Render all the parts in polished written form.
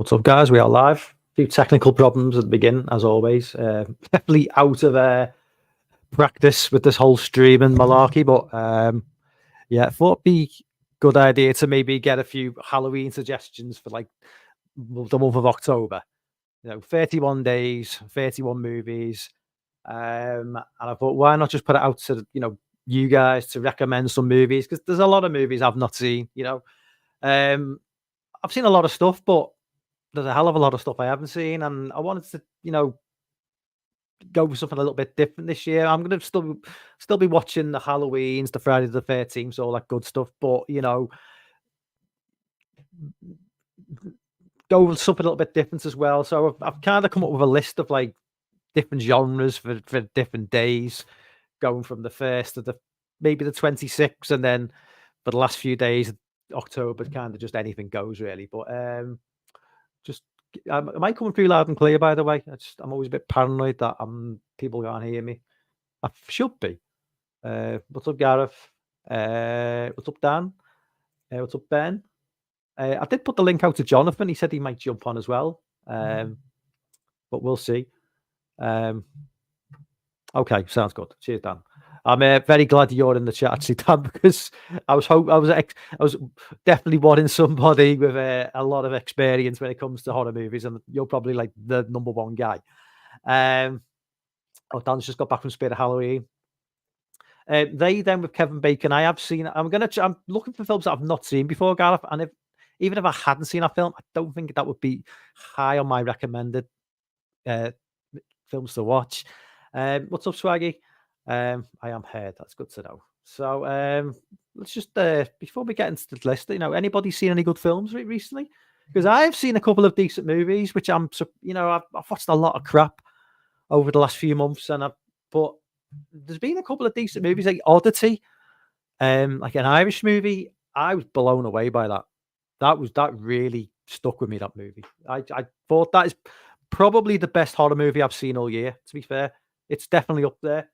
What's up, guys? We are live. A few technical problems at the beginning, as always. Definitely out of practice with this whole streaming malarkey, but yeah, I thought it'd be good idea to maybe get a few Halloween suggestions for like the month of October. 31 days, 31 movies, and I thought, why not just put it out to you guys to recommend some movies, because there's a lot of movies I've not seen. I've seen a lot of stuff, but there's a hell of a lot of stuff I haven't seen, and I wanted to, go with something a little bit different this year. I'm gonna still be watching the Halloweens, the Friday the 13th, all that good stuff, but go with something a little bit different as well. So I've kind of come up with a list of like different genres for different days, going from the first to the maybe the 26th, and then for the last few days of October, kind of just anything goes really. But just am I coming through loud and clear, by the way? I'm always a bit paranoid that people can't hear me. I should be. What's up, Gareth? What's up, Dan? What's up, Ben? I did put the link out to Jonathan. He said he might jump on as well, but we'll see. Okay, sounds good. Cheers, Dan. I'm very glad you're in the chat, actually, Dan, because I was definitely wanting somebody with a lot of experience when it comes to horror movies, and you're probably like the number one guy. Dan's just got back from Spirit of Halloween. They then with Kevin Bacon, I have seen. I'm looking for films that I've not seen before, Gareth, and even if I hadn't seen a film, I don't think that would be high on my recommended films to watch. What's up, Swaggy? I am heard. That's good to know. So let's just before we get into the list, anybody seen any good films recently? Because I've seen a couple of decent movies, which I've watched a lot of crap over the last few months, but there's been a couple of decent movies like Oddity, like an Irish movie. I was blown away by that. That really stuck with me, that movie. I thought that is probably the best horror movie I've seen all year, to be fair. It's definitely up there.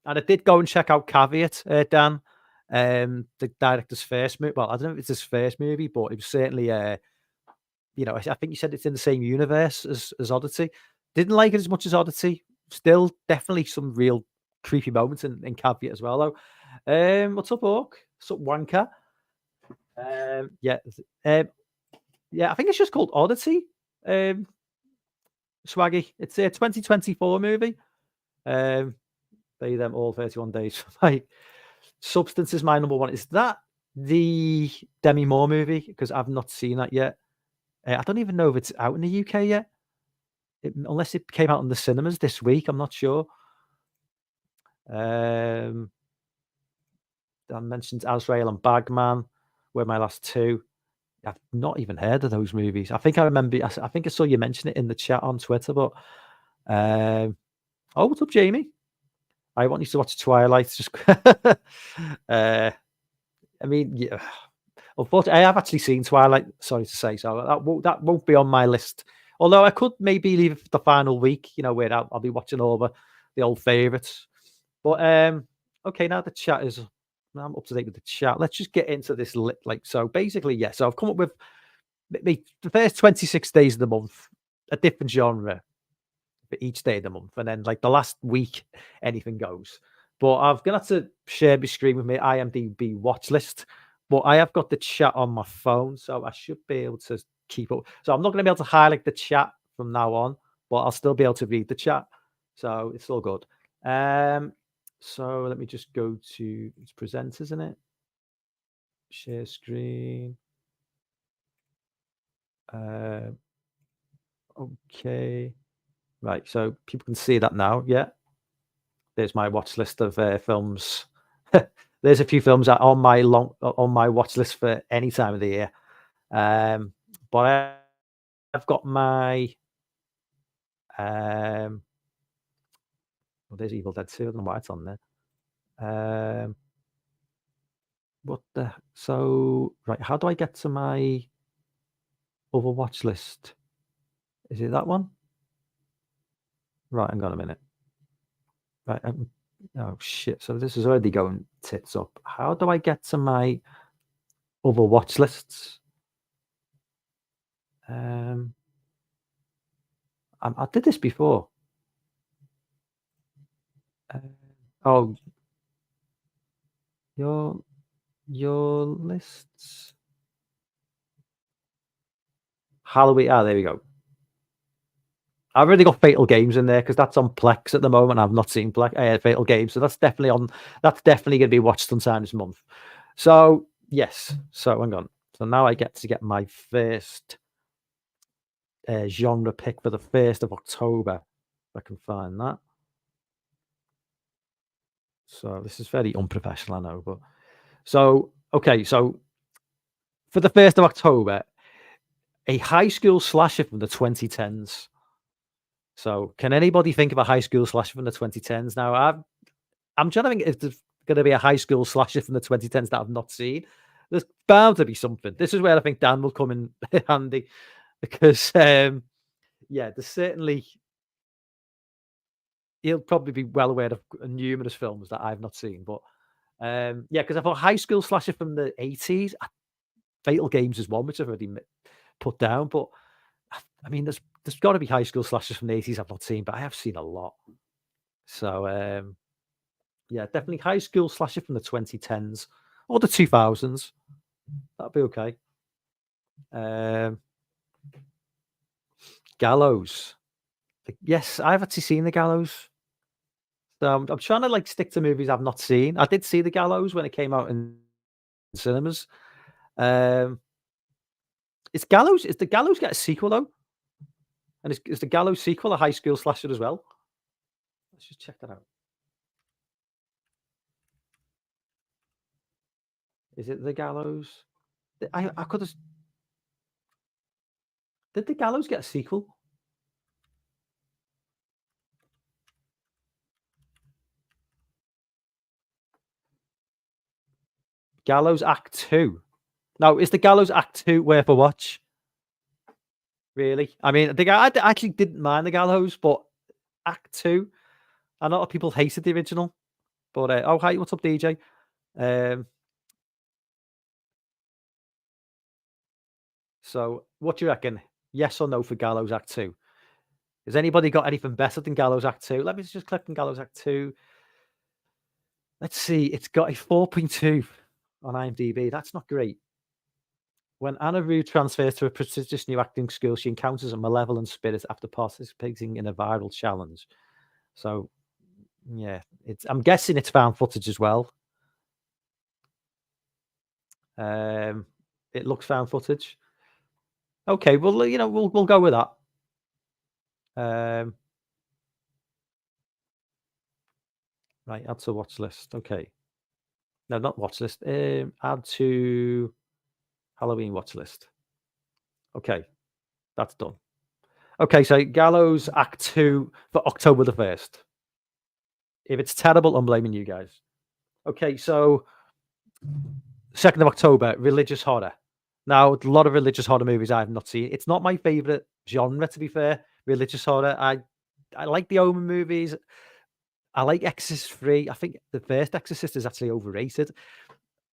And I did go and check out Caveat, Dan, the director's first movie. Well, I don't know if it's his first movie, but it was certainly, I think you said it's in the same universe as Oddity. Didn't like it as much as Oddity. Still, definitely some real creepy moments in Caveat as well, though. What's up, Orc? What's up, Wanker? Yeah, I think it's just called Oddity. Swaggy. It's a 2024 movie. They them all 31 days. Like, Substance is my number one. Is that the Demi Moore movie? Because I've not seen that yet. I don't even know if it's out in the UK yet. Unless it came out in the cinemas this week. I'm not sure. I mentioned Azrael and Bagman were my last two. I've not even heard of those movies. I think I remember. I think I saw you mention it in the chat on Twitter. But what's up, Jamie? I want you to watch Twilight. Just, I mean, yeah. Unfortunately, I have actually seen Twilight. Sorry to say, so that won't be on my list. Although I could maybe leave it for the final week. Where I'll be watching over the old favorites. But okay, now the chat is. I'm up to date with the chat. Let's just get into this. So basically, yeah. So I've come up with the first 26 days of the month, a different genre for each day of the month, and then like the last week, anything goes. But I'm gonna have to share my screen with my IMDb watch list. But I have got the chat on my phone, so I should be able to keep up. So I'm not gonna be able to highlight the chat from now on, but I'll still be able to read the chat. So it's all good. So let me just go to it's present, isn't it? Share screen. Okay. Right, so people can see that now. Yeah, there's my watch list of films. There's a few films that are on my watch list for any time of the year. But I've got my well, there's Evil Dead 2. I don't know why it's on there. Right, how do I get to my other watch list? Is it that one? Right, hang on a minute. Right, oh shit! So this is already going tits up. How do I get to my other watch lists? I did this before. Uh, oh, your your lists. Halloween. Ah, there we go. I've already got Fatal Games in there because that's on Plex at the moment. I've not seen Fatal Games, so that's definitely on. That's definitely going to be watched sometime this month. So yes. So hang on. So now I get to get my first genre pick for the 1st of October. If I can find that. So this is very unprofessional, I know, but so okay. So for the 1st of October, a high school slasher from the 2010s. So can anybody think of a high school slasher from the 2010s? Now I'm trying to think if there's going to be a high school slasher from the 2010s that I've not seen. There's bound to be something. This is where I think Dan will come in handy because, yeah, there's certainly he'll probably be well aware of numerous films that I've not seen. But yeah, because I thought high school slasher from the 80s, Fatal Games is one which I've already put down. But I mean, there's got to be high school slashers from the 80s I've not seen, but I have seen a lot. So yeah, definitely high school slasher from the 2010s or the 2000s. That'll be okay. Um, Gallows. Yes, I've actually seen the Gallows. So I'm trying to like stick to movies I've not seen. I did see the Gallows when it came out in cinemas. Um, is the Gallows get a sequel though? And is the Gallows sequel a high school slasher as well? Let's just check that out. Is it the Gallows? I could have. Did the Gallows get a sequel? Gallows Act Two. Now, is the Gallows Act Two worth a watch? Really? I mean, I actually didn't mind the Gallows, but Act Two, a lot of people hated the original. But oh, hi, what's up, DJ? Um, so, what do you reckon? Yes or no for Gallows Act Two? Has anybody got anything better than Gallows Act Two? Let me just click on Gallows Act Two. Let's see. It's got a 4.2 on IMDb. That's not great. When Anna Rue transfers to a prestigious new acting school, she encounters a malevolent spirit after participating in a viral challenge. So, yeah, I'm guessing it's found footage as well. Um, it looks found footage. Okay, well, we'll go with that. Um, right, add to watch list. Okay, no, not watch list. Add to Halloween watch list. Okay, that's done. Okay, so Gallows Act Two for October the 1st. If it's terrible, I'm blaming you guys. Okay, so 2nd of October, religious horror. Now, a lot of religious horror movies I've not seen. It's not my favorite genre, to be fair. Religious horror. I like the Omen movies. I like Exorcist 3. I think the first Exorcist is actually overrated.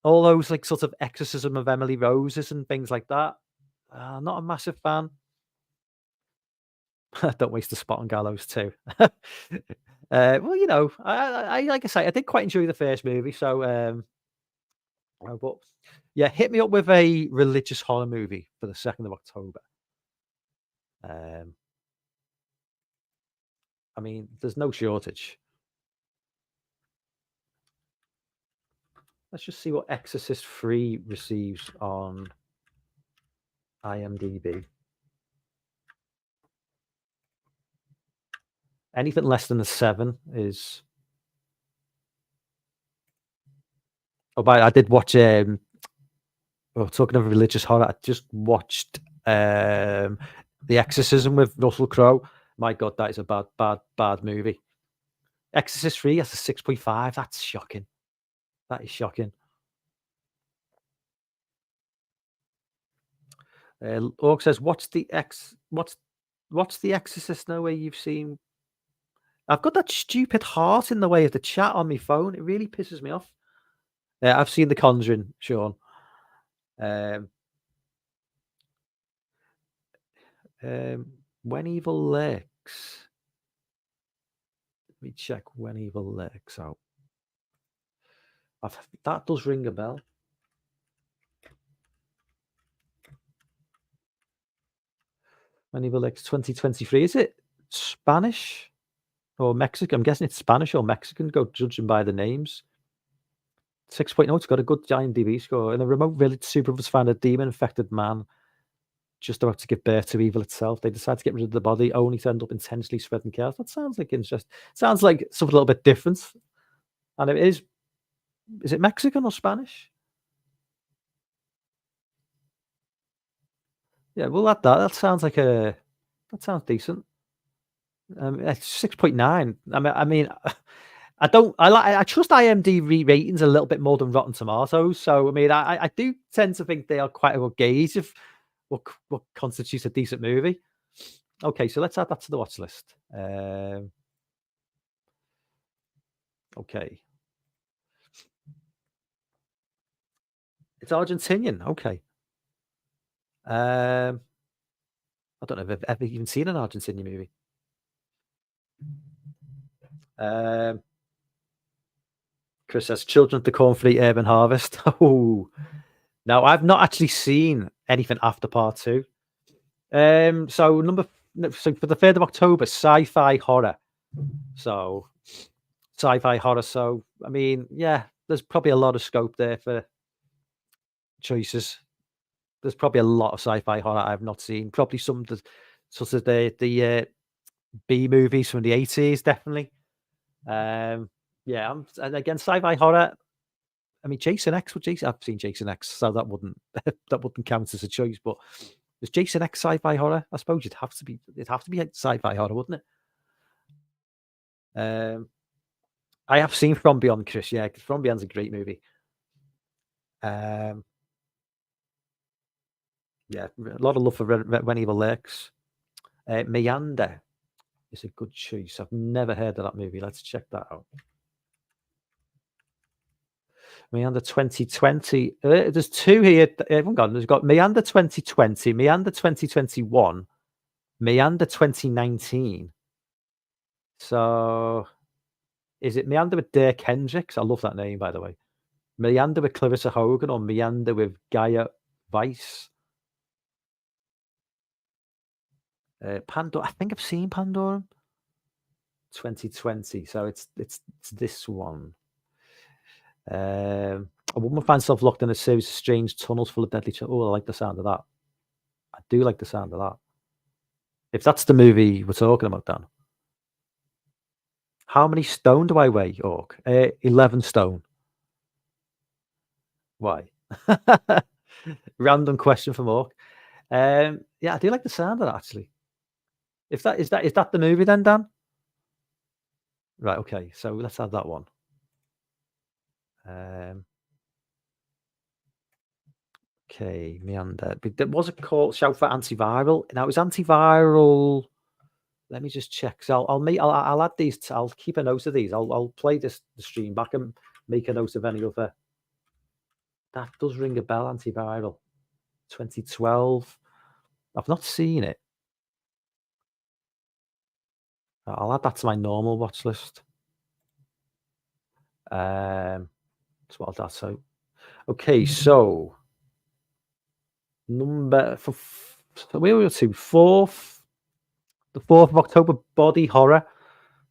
All those like sort of exorcism of Emily Roses and things like that. Not a massive fan. Don't waste a spot on Gallows too. Well, I like I say, I did quite enjoy the first movie. So, but yeah, hit me up with a religious horror movie for the 2nd of October. Um, I mean, there's no shortage. Let's just see what Exorcist 3 receives on IMDb. Anything less than a 7 is. Oh, but I did watch. Talking of religious horror, I just watched The Exorcism with Russell Crowe. My God, that is a bad, bad, bad movie. Exorcist 3 has a 6.5. That's shocking. That is shocking. Orc says, what's the Exorcist now where you've seen? I've got that stupid heart in the way of the chat on my phone. It really pisses me off. Yeah, I've seen The Conjuring, Sean. Um, When Evil Lurks. Lurks. Let me check When Evil Lurks out. That does ring a bell. When Evil Lurks 2023. Is it Spanish or Mexican? I'm guessing it's Spanish or Mexican, judging by the names. 6.0. It's got a good IMDb score. In a remote village, supervillains find a demon-infected man just about to give birth to evil itself. They decide to get rid of the body, only to end up intensely spreading chaos. That sounds like interest. Sounds like something a little bit different. And it is. Is it Mexican or Spanish? Yeah, we'll add that. That sounds like that sounds decent. It's 6.9. I mean, I trust IMDb ratings a little bit more than Rotten Tomatoes. So I mean, I do tend to think they are quite a good gauge of what constitutes a decent movie. Okay, so let's add that to the watch list. Okay. It's Argentinian. Okay. I don't know if I've ever even seen an Argentinian movie. Chris says Children of the Corn for the Urban Harvest. Oh, now I've not actually seen anything after part 2. So for the 3rd of October, sci-fi horror. So sci-fi horror. So I mean, yeah, there's probably a lot of scope there for choices. There's probably a lot of sci-fi horror I've not seen. Probably some such as the B movies from the 80s, definitely. Yeah, and again, sci-fi horror. I mean, Jason X. I've seen Jason X, so that wouldn't count as a choice. But is Jason X sci-fi horror? I suppose it'd have to be sci-fi horror, wouldn't it? I have seen From Beyond, Chris. Yeah, because From Beyond's a great movie. Yeah, a lot of love for When Evil Lurks. Meander is a good choice. I've never heard of that movie. Let's check that out. Meander 2020. There's 2 here. There's got Meander 2020, Meander 2021, Meander 2019. So, is it Meander with Dirk Hendricks? I love that name, by the way. Meander with Clarissa Hogan or Meander with Gaia Weiss? Pandora. I think I've seen Pandora. 2020. So it's this one. A woman finds herself locked in a series of strange tunnels full of deadly. Oh, I like the sound of that. I do like the sound of that. If that's the movie we're talking about, Dan. How many stone do I weigh, Orc? 11 stone. Why? Random question from Orc. Yeah, I do like the sound of that, actually. Is that the movie then, Dan? Right, okay. So let's add that one. Okay, Meander. But there was a call shout for antiviral. Now, is antiviral? Let me just check. So I'll add these. I'll keep a note of these. I'll play the stream back and make a note of any other. That does ring a bell. Antiviral, 2012. I've not seen it. I'll add that to my normal watch list. That's what I'll do. So, okay. So number for where we were to 4th. The 4th of October, body horror.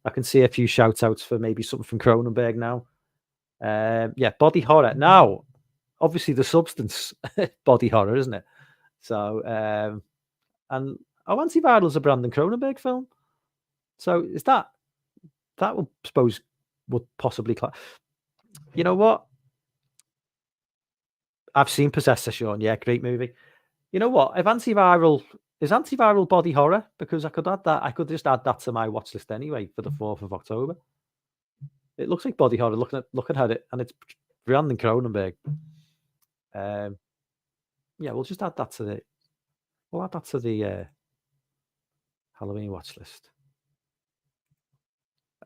I can see a few shout outs for maybe something from Cronenberg now. Yeah, body horror. Now, obviously, the substance, body horror, isn't it? So, and Antiviral is a Brandon Cronenberg film. So, is that would suppose would possibly. You know what? I've seen Possessor, Sean. Yeah, great movie. You know what? If Antiviral. Is Antiviral body horror? Because I could add that. I could just add that to my watch list anyway for the 4th of October. It looks like body horror. Looking at it, and it's Brandon Cronenberg. Yeah, we'll just add that to the. We'll add that to the Halloween watch list.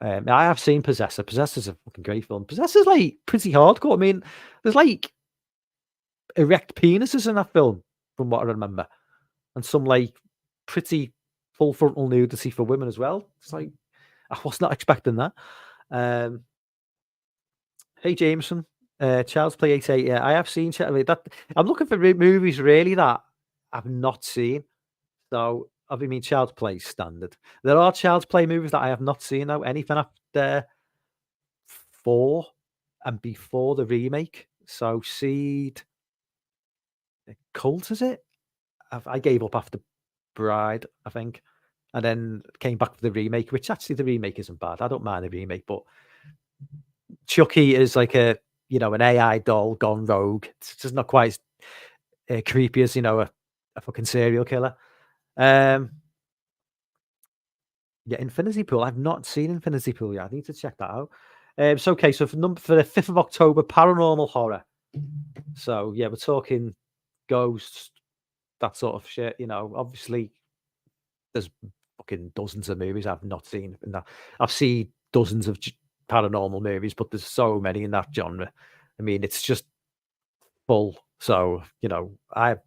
I have seen Possessor. Possessor's a fucking great film. Possessor's like pretty hardcore. I mean, there's like erect penises in that film, from what I remember. And some like pretty full frontal nudity for women as well. It's like I was not expecting that. Um, hey Jameson, Child's Play 88. Yeah, I have seen that. I'm looking for movies really that I've not seen. So I mean, Child's Play standard. There are Child's Play movies that I have not seen though. Anything after 4 and before the remake. So Seed, Cult is it? I gave up after Bride, I think, and then came back for the remake, which actually the remake isn't bad. I don't mind the remake, but Chucky is like an AI doll gone rogue. It's just not quite as creepy as a fucking serial killer. Yeah, Infinity Pool. I've not seen Infinity Pool yet. I need to check that out. So okay, so for the 5th of October, paranormal horror. So yeah, we're talking ghosts, that sort of shit. Obviously there's fucking dozens of movies I've not seen in that. I've seen dozens of paranormal movies, but there's so many in that genre. I mean, it's just full. So I've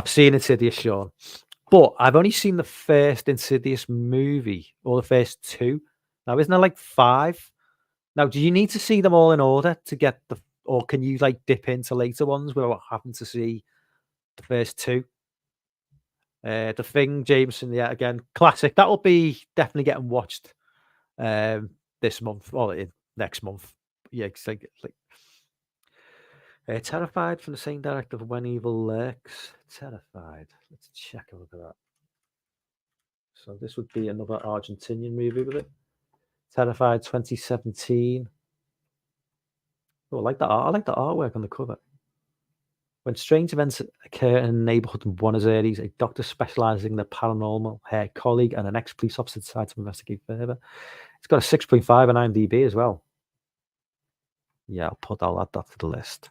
seen Insidious, Sean, but I've only seen the first Insidious movie or the first two. Now, isn't there like 5? Now, do you need to see them all in order to get or can you like dip into later ones without having to see the first 2? The Thing, Jameson, yeah, again, classic. That'll be definitely getting watched this month or next month. Yeah, Terrified from the same director of When Evil Lurks. Terrified. Let's check a look at that. So this would be another Argentinian movie with it. Terrified 2017. Oh, I like that art. I like the artwork on the cover. When strange events occur in a neighborhood in Buenos Aires, a doctor specializing in the paranormal, her colleague, and an ex-police officer decide to investigate further. It's got a 6.5 on IMDb as well. Yeah, I'll add that to the list.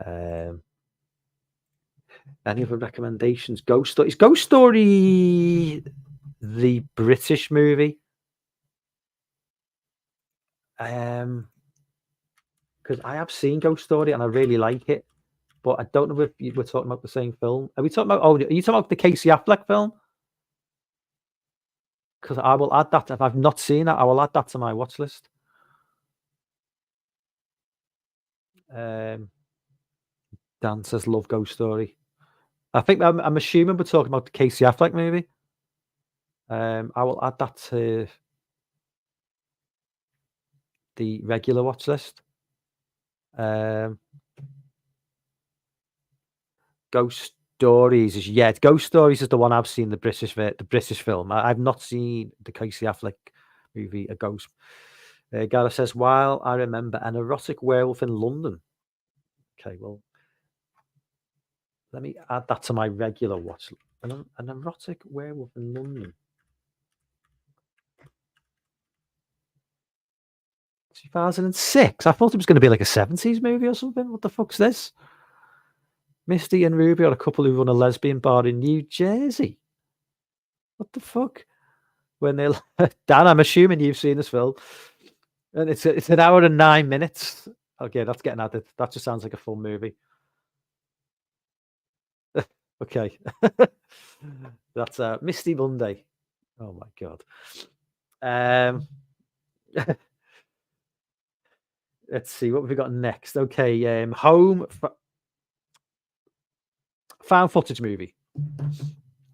Any other recommendations? Ghost Story. Is Ghost Story the British movie? Because I have seen Ghost Story and I really like it, but I don't know if we're talking about the same film. Are we talking about? Oh, are you talking about the Casey Affleck film? Because I will add that. If I've not seen that, I will add that to my watch list. Dan says love Ghost Story. I think I'm assuming we're talking about the Casey Affleck movie. I will add that to the regular watch list. Ghost Stories is Ghost Stories is the one I've seen, the British film. I've not seen the Casey Affleck movie, A Ghost. Gareth says, while I remember an erotic werewolf in London. Okay, well, let me add that to my regular watch. An erotic werewolf in London. 2006. I thought it was going to be like a 70s movie or something. What the fuck's this? Misty and Ruby are a couple who run a lesbian bar in New Jersey. What the fuck? When they Dan, I'm assuming you've seen this film, and it's an hour and 9 minutes. Okay, that's getting added. That just sounds like a fun movie. Okay, that's Misty Monday. Oh my god. Let's see what have we got next. Okay, home found footage movie.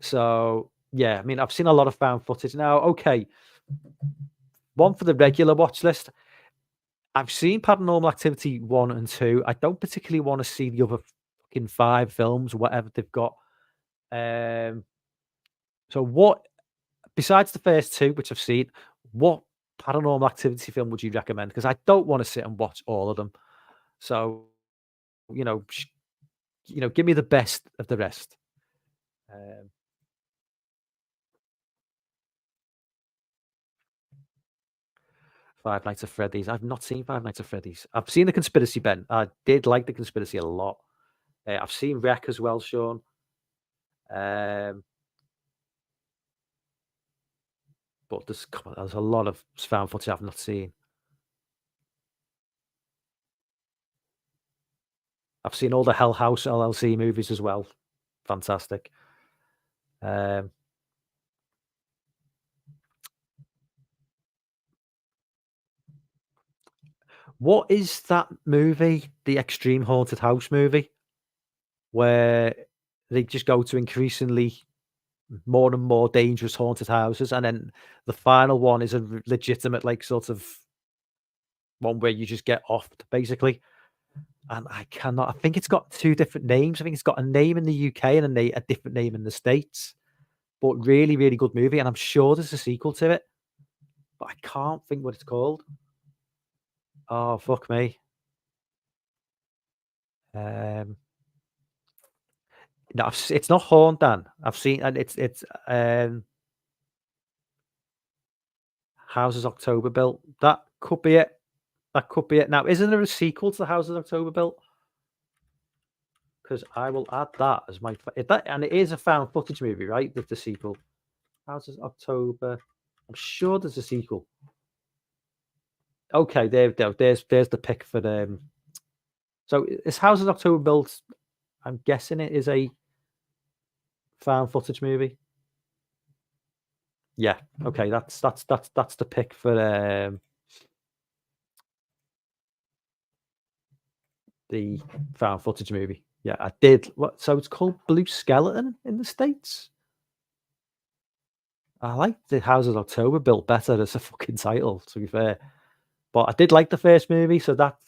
So yeah, I mean I've seen a lot of found footage now. Okay, one for the regular watch list. I've seen Paranormal Activity 1 and 2. I don't particularly want to see the other fucking 5 films, whatever they've got. So what, besides the first 2, which I've seen, what Paranormal Activity film would you recommend? Because I don't want to sit and watch all of them. So, give me the best of the rest. Five Nights at Freddy's. I've not seen Five Nights at Freddy's. I've seen The Conspiracy, Ben. I did like The Conspiracy a lot. I've seen Wreck as well, Sean. But there's a lot of found footage I've not seen. I've seen all the Hell House LLC movies as well. Fantastic. Um, what is that movie? The Extreme Haunted House movie, where they just go to increasingly more and more dangerous haunted houses, and then the final one is a legitimate, like, sort of one where you just get offed, basically. And I cannot. I think it's got two different names. I think it's got a name in the UK and a different name in the States. But really, really good movie, and I'm sure there's a sequel to it, but I can't think what it's called. Oh, fuck me. Um, no, it's not Horn Dan. I've seen, and it's Houses October Built. That could be it. That could be it. Now, isn't there a sequel to the Houses October Built? Because I will add that as my that, and it is a found footage movie, right? With the sequel, Houses October. I'm sure there's a sequel. Okay, there we go. There's the pick for them. So is Houses October Built? I'm guessing it is a found footage movie. Yeah. Okay. That's the pick for the found footage movie. Yeah, I did. What? So it's called Blue Skeleton in the States. I like the Houses October Built better as a fucking title, to be fair. But I did like the first movie, so that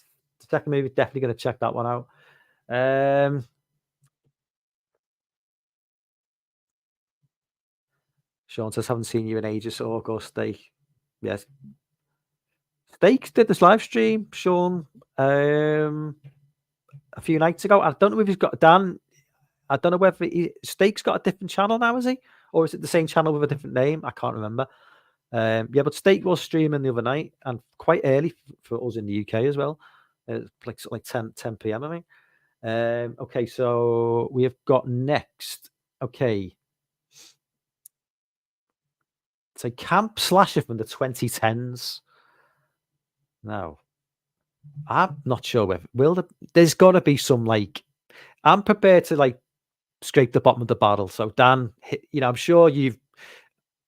the second movie definitely gonna check that one out. Sean says, haven't seen you in ages, so go steak. Yes. Steak did this live stream, Sean, a few nights ago. I don't know if he's got Dan. I don't know whether Steak's got a different channel now, is he? Or is it the same channel with a different name? I can't remember. Yeah, but Steak was streaming the other night and quite early for us in the UK as well. Like 10 p.m. I mean. Okay, so we have got next. Okay. So Camp Slasher from the 2010s. Now, I'm not sure whether there's got to be some, like, I'm prepared to, like, scrape the bottom of the barrel. So Dan, I'm sure you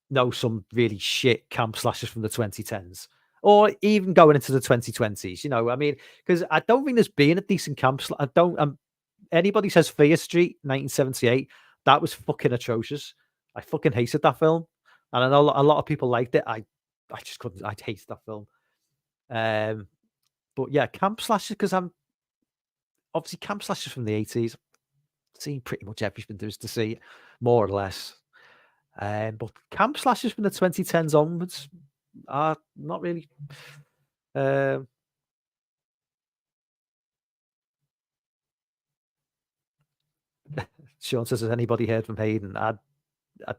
know some really shit camp slashers from the 2010s, or even going into the 2020s. I mean, because I don't think there's been a decent camp. I don't. Anybody says Fear Street 1978, that was fucking atrocious. I fucking hated that film, and I know a lot of people liked it. I just couldn't. I hated that film. But yeah, camp slashers, because I'm obviously camp slashers from the 80s. Seen pretty much everything there is to see, more or less. But camp slashers from the 2010s onwards are not really. Um, Sean says, "Has anybody heard from Hayden?" I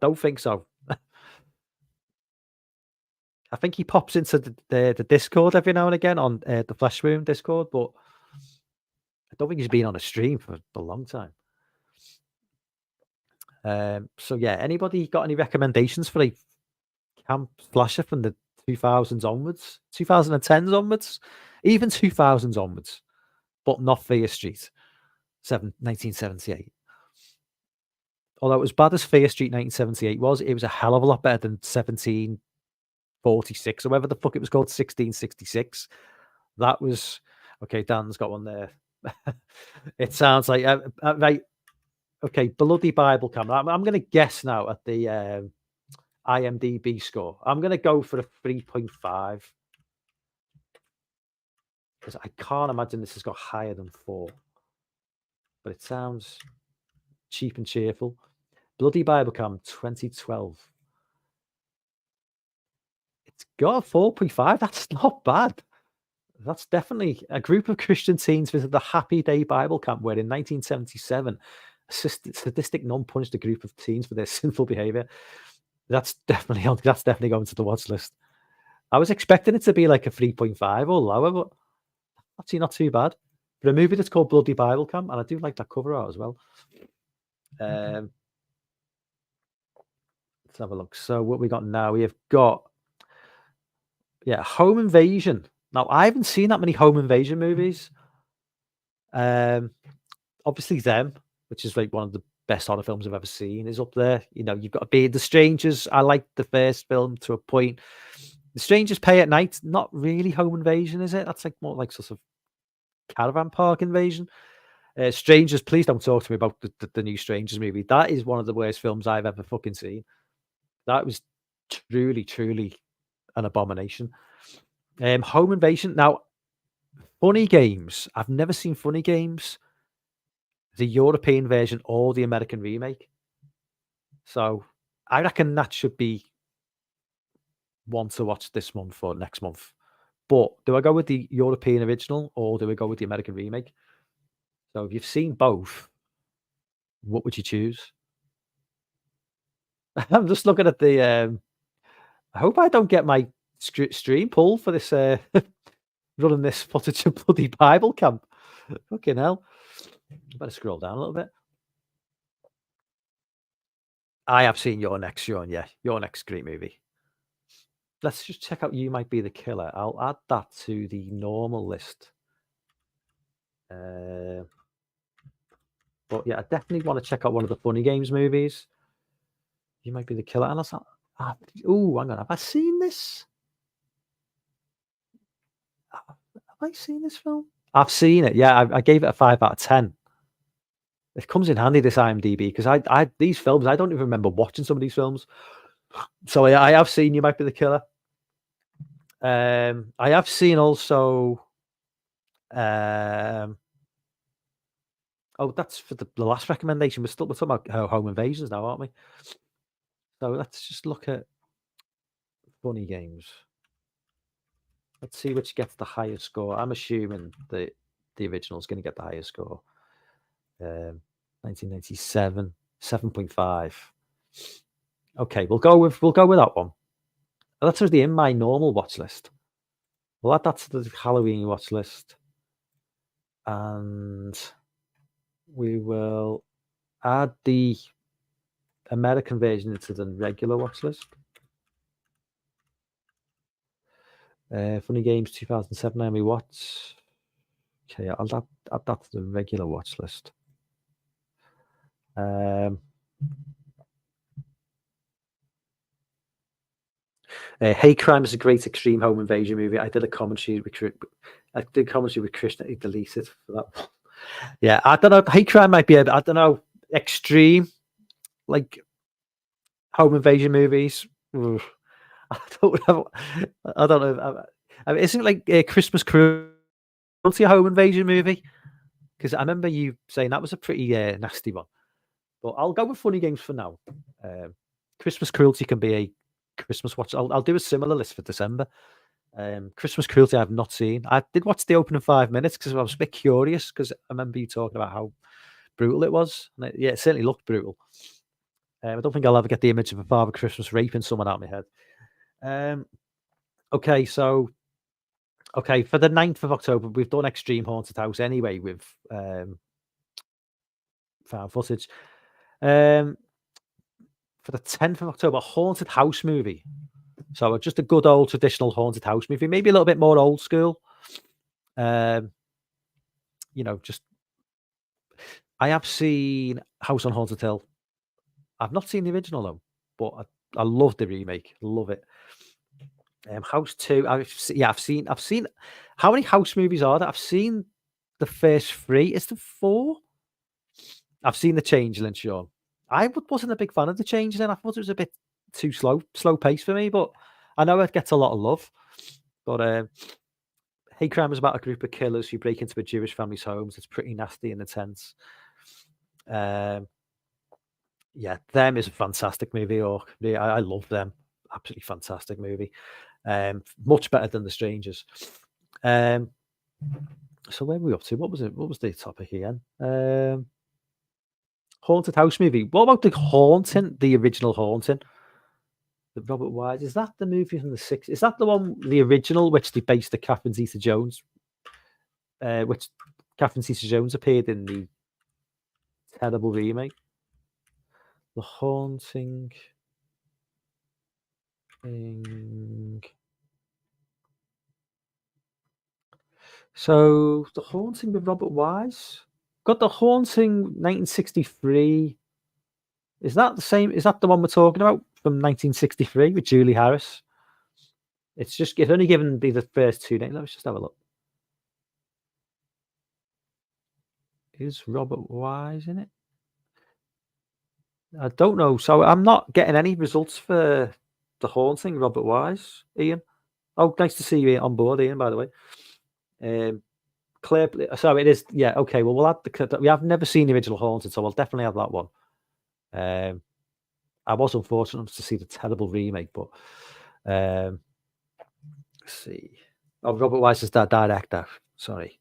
don't think so. I think he pops into the Discord every now and again on the Flash Room Discord, but I don't think he's been on a stream for a long time. So yeah, anybody got any recommendations for a camp slasher from the 2000s onwards, 2010s onwards, even 2000s onwards, but not Fear Street 1978? Although as bad as Fear Street 1978 was, it was a hell of a lot better than 1746 or whatever the fuck it was called, 1666. That was okay. Dan's got one there. It sounds like right. Okay, Bloody Bible Camera. I'm going to guess now at the IMDb score. I'm going to go for a 3.5 because I can't imagine this has got higher than 4. But it sounds cheap and cheerful. Bloody Bible Cam 2012. It's got a 4.5. That's not bad. That's definitely a group of Christian teens visited the Happy Day Bible Camp where in 1977, a sadistic nun punished a group of teens for their sinful behavior. That's definitely going to the watch list. I was expecting it to be like a 3.5 or lower, but actually not too bad. For a movie that's called Bloody Bible Camp, and I do like that cover art as well. Let's have a look. So what we got now, we have got Home Invasion. Now I haven't seen that many Home Invasion movies. Obviously Them, which is like one of the best horror films I've ever seen is up there. You know, you've got to be The Strangers. I like the first film to a point. The Strangers Pay at Night, not really home invasion, is it? That's like more like sort of caravan park invasion. Strangers, please don't talk to me about the new Strangers movie. That is one of the worst films I've ever fucking seen. That was truly, truly an abomination. Home invasion. Now, Funny Games. I've never seen Funny Games, the European version or the American remake. So I reckon that should be one to watch this month or next month. But do I go with the European original or do I go with the American remake? So if you've seen both, what would you choose? I'm just looking at the. I hope I don't get my stream pulled for this running this footage of bloody Bible camp. Fucking hell! Better scroll down a little bit. I have seen Your Next, Sean. Yeah, Your Next great movie. Let's just check out You Might Be the Killer. I'll add that to the normal list. But yeah, I definitely want to check out one of the Funny Games movies. You Might Be the Killer. And oh, hang on. Have I seen this? Have I seen this film? I've seen it. Yeah, I gave it a 5 out of 10. It comes in handy, this IMDb, because I these films, I don't even remember watching some of these films. So I have seen You Might Be the Killer. I have seen also. Oh, that's for the last recommendation. We're talking about home invasions now, aren't we? So let's just look at Funny Games. Let's see which gets the highest score. I'm assuming the original is going to get the highest score. 1997, 7.5. Okay, we'll go with that one. That's already in my normal watch list. We'll add that to the Halloween watch list, and we will add the American version into the regular watch list. Funny Games 2007 Emmy Watch. Okay, I'll add that to the regular watch list. Hate Crime is a great extreme home invasion movie. I did a commentary with Krishna. He deleted for that one. Yeah, I don't know. Hate Crime might be I don't know, extreme, like home invasion movies. Ugh. I don't know. I mean, isn't it like Christmas Cruelty a home invasion movie? Because I remember you saying that was a pretty nasty one. But I'll go with Funny Games for now. Christmas Cruelty can be a Christmas watch. I'll do a similar list for December. Christmas Cruelty I've not seen. I did watch the opening 5 minutes because I was a bit curious because I remember you talking about how brutal it was. And it certainly looked brutal. I don't think I'll ever get the image of a Father Christmas raping someone out of my head. Okay, so for the 9th of October, we've done Extreme Haunted House anyway with found footage. For the 10th of October, Haunted House movie. So just a good old traditional haunted house movie, maybe a little bit more old school. Just I have seen House on Haunted Hill. I've not seen the original though, but I love the remake. Love it. House 2. I've seen. How many house movies are there? I've seen the first 3. Is there 4? I've seen The Changeling, Sean. I wasn't a big fan of The Changeling. I thought it was a bit too slow pace for me, but I know it gets a lot of love. But Hate Crime is about a group of killers who break into a Jewish family's homes. It's pretty nasty and intense. Yeah, Them is a fantastic movie. I love Them. Absolutely fantastic movie. Much better than The Strangers. So where were we up to? What was it? What was the topic again? Haunted house movie. What about The Haunting? The original Haunting. The Robert Wise. Is that the movie from the 60s? Is that the one, the original, which they based the Catherine Zeta-Jones? Which Catherine Zeta-Jones appeared in the terrible remake. The Haunting. So The Haunting with Robert Wise. Got The Haunting 1963. Is that the same? Is that the one we're talking about from 1963 with Julie Harris? It's only given me the first two names. Let's just have a look. Is Robert Wise in it? I don't know. So I'm not getting any results for The Haunting, Robert Wise, Ian. Oh, nice to see you on board, Ian, by the way. Claire, so it is, yeah, okay. Well, we'll add we have never seen the original Haunted, so we'll definitely have that one. I was unfortunate to see the terrible remake, but let's see. Oh, Robert Wise is that director. Sorry.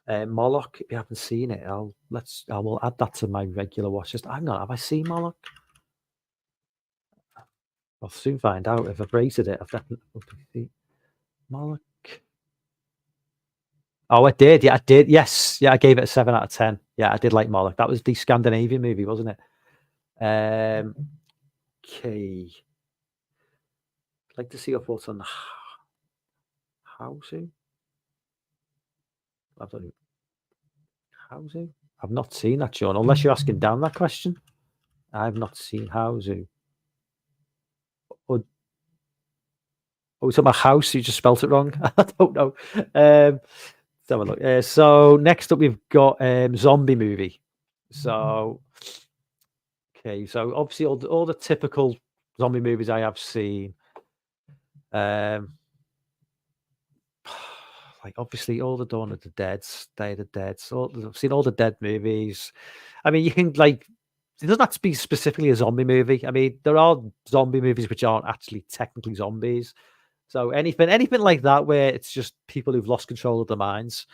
Moloch, if you haven't seen it, I will add that to my regular watch list. Have I seen Moloch? I'll soon find out. If I've rated it, I've definitely Moloch. Oh, I did. Yeah, I did. Yes. Yeah, I gave it a 7 out of 10. Yeah, I did like Moloch. That was the Scandinavian movie, wasn't it? Okay. I'd like to see your thoughts on housing. Housing? I've not seen that, John, unless you're asking Dan that question. I've not seen housing. Oh, it's on my house. You just spelt it wrong. I don't know. Let's have a look. So next up, we've got zombie movie. So, okay. So obviously, all the typical zombie movies I have seen. Like obviously all the Dawn of the Dead, Day of the Dead. I've seen all the Dead movies. I mean, you can it doesn't have to be specifically a zombie movie. I mean, there are zombie movies which aren't actually technically zombies. So anything like that where it's just people who've lost control of their minds.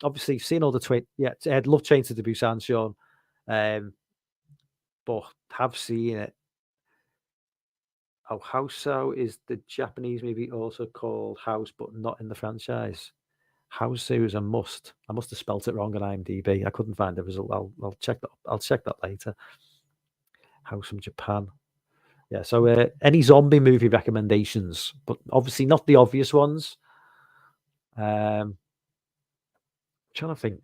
Obviously, you've seen all the I'd love Train to Busan, Sean, but have seen it. Oh, Houseo is the Japanese movie also called House, but not in the franchise. Houseo is a must. I must have spelt it wrong on IMDb. I couldn't find the result. I'll check that. I'll check that later. House from Japan. Yeah. So any zombie movie recommendations, but obviously not the obvious ones. I'm trying to think.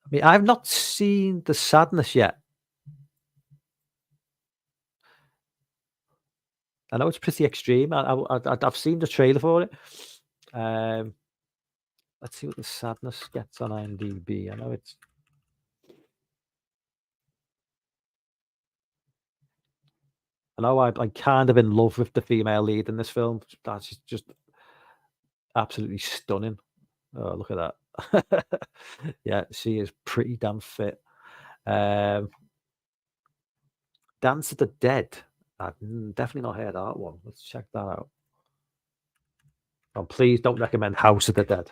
I mean, I've not seen The Sadness yet. I know it's pretty extreme. I've seen the trailer for it. Let's see what The Sadness gets on IMDb. I know it's. I know I'm kind of in love with the female lead in this film. That's just absolutely stunning. Oh, look at that. Yeah, she is pretty damn fit. Dance of the Dead. I've definitely not heard that one. Let's check that out. Oh, please don't recommend House of the Dead.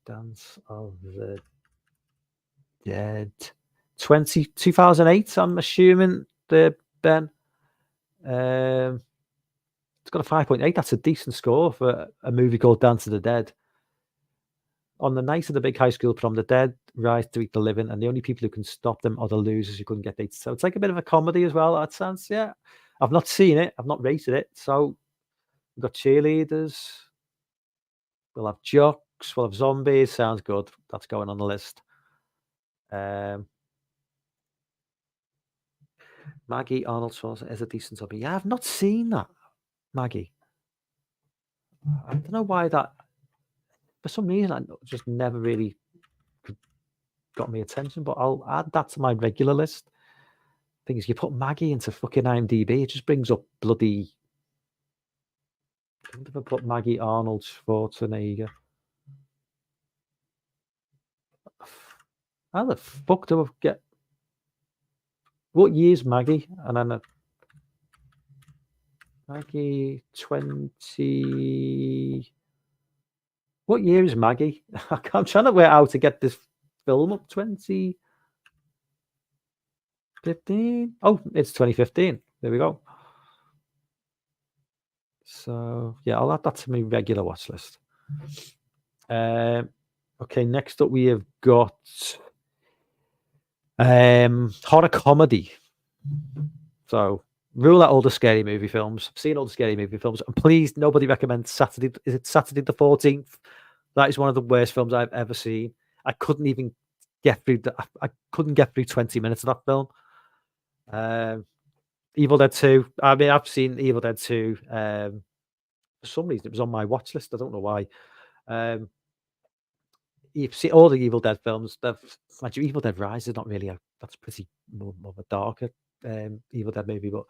Dance of the Dead. 2008, I'm assuming, Ben. It's got a 5.8. That's a decent score for a movie called Dance of the Dead. On the night of the big high school prom, the dead rise to eat the living, and the only people who can stop them are the losers who couldn't get dates. So it's like a bit of a comedy as well, that sense. Yeah. I've not seen it. I've not rated it. So we've got cheerleaders. We'll have jocks. We'll have zombies. Sounds good. That's going on the list. Maggie Arnold Schwarzenegger is a decent zombie. Yeah, I've not seen that. Maggie. I don't know why that. For some reason, I just never really got me attention, but I'll add that to my regular list. Thing is, you put Maggie into fucking IMDb, it just brings up bloody. I wonder if I put Maggie Arnold Schwarzenegger. How the fuck do I get? What year's Maggie? And then Maggie 20. What year is Maggie? I'm trying to work out how to get this film up. 2015. Oh, it's 2015. There we go. So yeah, I'll add that to my regular watch list. Okay, next up we have got horror comedy. So rule out all the scary movie films. I've seen all the scary movie films, and please, nobody recommends Saturday. Is it Saturday the 14th? That is one of the worst films I've ever seen. I couldn't even get through I couldn't get through 20 minutes of that film. Um, Evil Dead 2. I mean, I've seen Evil Dead 2. For some reason, it was on my watch list. I don't know why. Um, you've seen all the Evil Dead films. Mind you, Evil Dead Rise is not really that's pretty more of a darker Evil Dead movie, but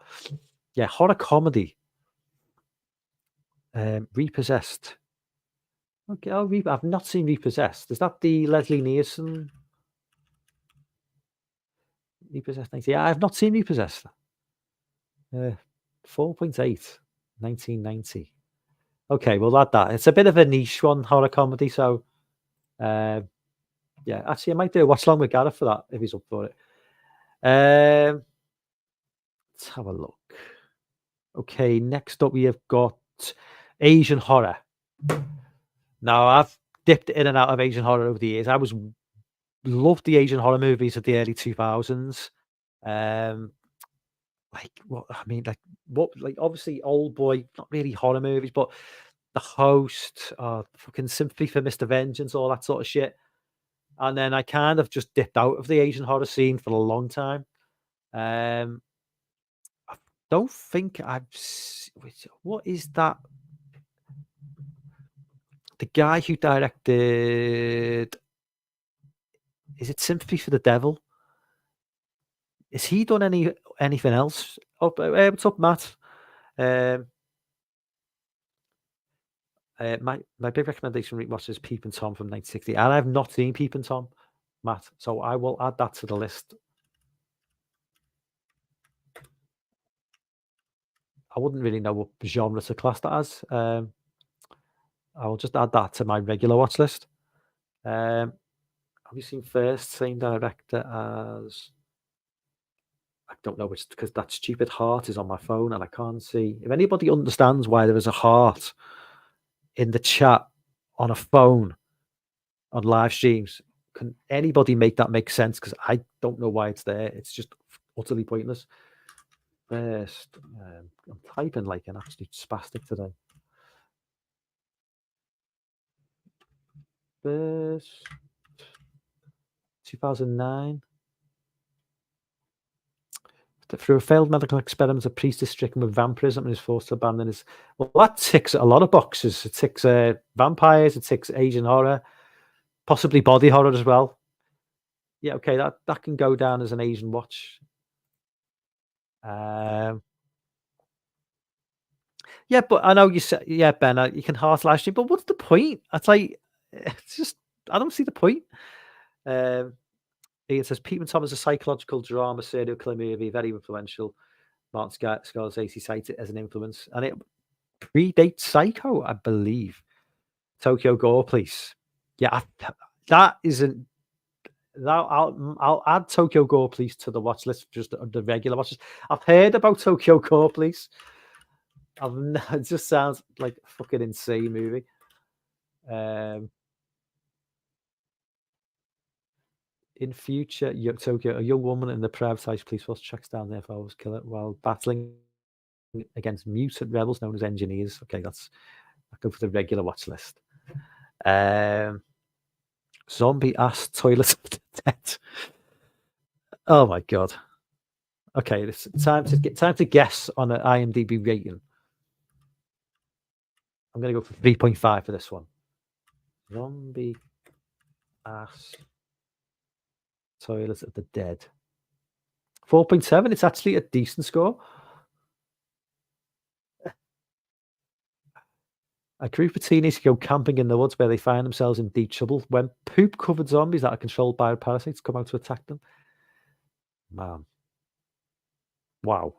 yeah, horror comedy. Repossessed. Okay, I've not seen Repossessed. Is that the Leslie Nielsen Repossessed 90? Yeah, I've not seen Repossessed. 4.8, 1990. Okay, we'll add that. It's a bit of a niche one, horror comedy. So, yeah, actually, I might do a watch along with Gareth for that if he's up for it. Let's have a look. Okay, next up we have got Asian horror. Now, I've dipped in and out of Asian horror over the years. I was loved the Asian horror movies of the early 2000s. Um, like what I mean, like obviously Old Boy, not really horror movies, but The Host, fucking Sympathy for Mr. Vengeance, all that sort of shit. And then I kind of just dipped out of the Asian horror scene for a long time. Um, I don't think what is that? The guy who directed, is it Sympathy for the Devil? Has he done anything else? Oh, what's up, Matt? Um, my big recommendation rewatch is Peep and Tom from 1960, and I've not seen Peep and Tom, Matt, so I will add that to the list. I wouldn't really know what genre to class that as. I will just add that to my regular watch list. Have you seen First? Same director as, I don't know which, because that stupid heart is on my phone and I can't see. If anybody understands why there is a heart in the chat on a phone on live streams, can anybody make that make sense? Because I don't know why it's there. It's just utterly pointless. First, I'm typing like an absolute spastic today. First, 2009. Through a failed medical experiment, a priest is stricken with vampirism and is forced to abandon his. Well, that ticks a lot of boxes. It ticks vampires, it ticks Asian horror, possibly body horror as well. Yeah, okay, that can go down as an Asian watch. Yeah, but I know you said, yeah, Ben, you can heart live stream, but what's the point? It's like, it's just, I don't see the point. It says Pete and Tom is a psychological drama serial killer movie, very influential. Martin Scorsese cites it as an influence, and it predates Psycho, I believe. Tokyo Gore Police. Yeah, that isn't. I'll add Tokyo Gore Police to the watch list, just the regular watches. I've heard about Tokyo Gore Police. It just sounds like a fucking insane movie. In future, Tokyo, a young woman in the privatized police force tracks down their father's killer while battling against mutant rebels known as engineers. Okay, I go for the regular watch list. Zombie ass toilet of the dead. Oh my god. Okay, it's time to guess on an IMDb rating. I'm gonna go for 3.5 for this one. Zombie ass toilet of the dead. 4.7. It's actually a decent score. A group of teenagers go camping in the woods where they find themselves in deep trouble when poop-covered zombies that are controlled by parasites come out to attack them. Man. Wow.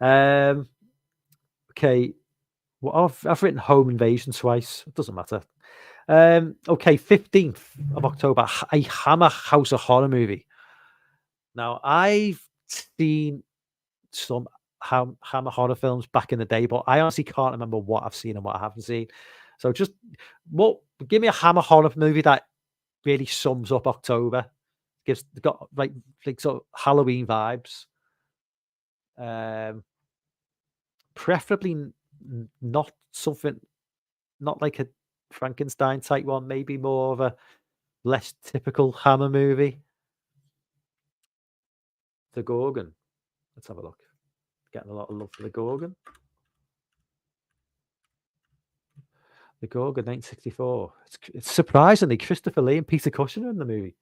Okay. Well, I've written home invasion twice. It doesn't matter. Okay, 15th of October, a Hammer House of Horror movie. Now, I've seen some Hammer horror films back in the day, but I honestly can't remember what I've seen and what I haven't seen. So just give me a Hammer horror movie that really sums up October. Got like sort of Halloween vibes. Preferably not something, not like a Frankenstein type one, maybe more of a less typical Hammer movie. The Gorgon. Let's have a look. Getting a lot of love for the Gorgon. The Gorgon, 1964. It's surprisingly Christopher Lee and Peter Cushing are in the movie.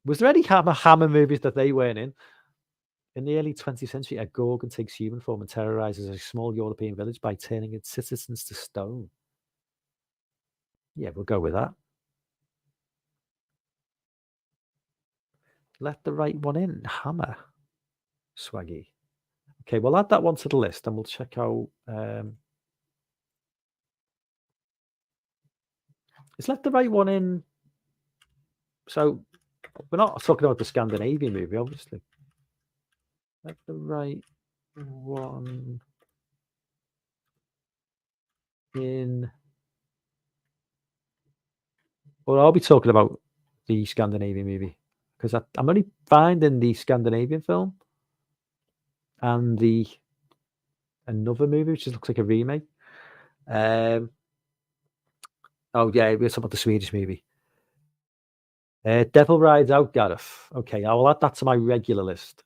Was there any Hammer movies that they weren't in? In the early 20th century, a Gorgon takes human form and terrorizes a small European village by turning its citizens to stone. Yeah, we'll go with that. Let the right one in. Hammer. Swaggy. Okay, we'll add that one to the list and we'll check out. Is Let the Right One in? So we're not talking about the Scandinavian movie, obviously. Let the Right One in. Well, I'll be talking about the Scandinavian movie because I'm only finding the Scandinavian film and another movie which looks like a remake. Oh yeah, we're talking about the Swedish movie. Devil Rides Out, Gareth. Okay, I will add that to my regular list.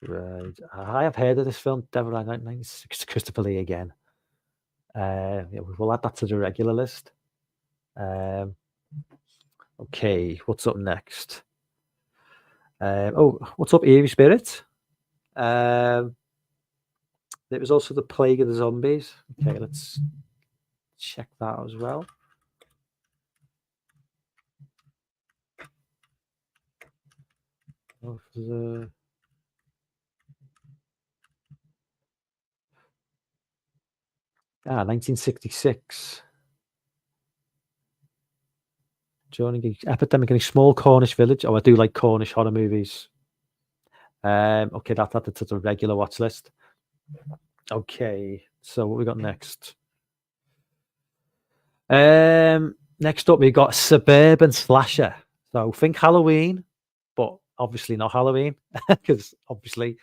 Right, I have heard of this film, Devil Rides Out. It's Christopher Lee again. Yeah, we'll add that to the regular list. Okay, what's up next? What's up, Eerie Spirit? There was also The Plague of the Zombies. Okay, let's check that as well. 1966. Joining epidemic in a small Cornish village. Oh, I do like Cornish horror movies. Okay, that's added to the regular watch list. Okay, so what we got next? Next up we got Suburban Slasher. So think Halloween, but obviously not Halloween because obviously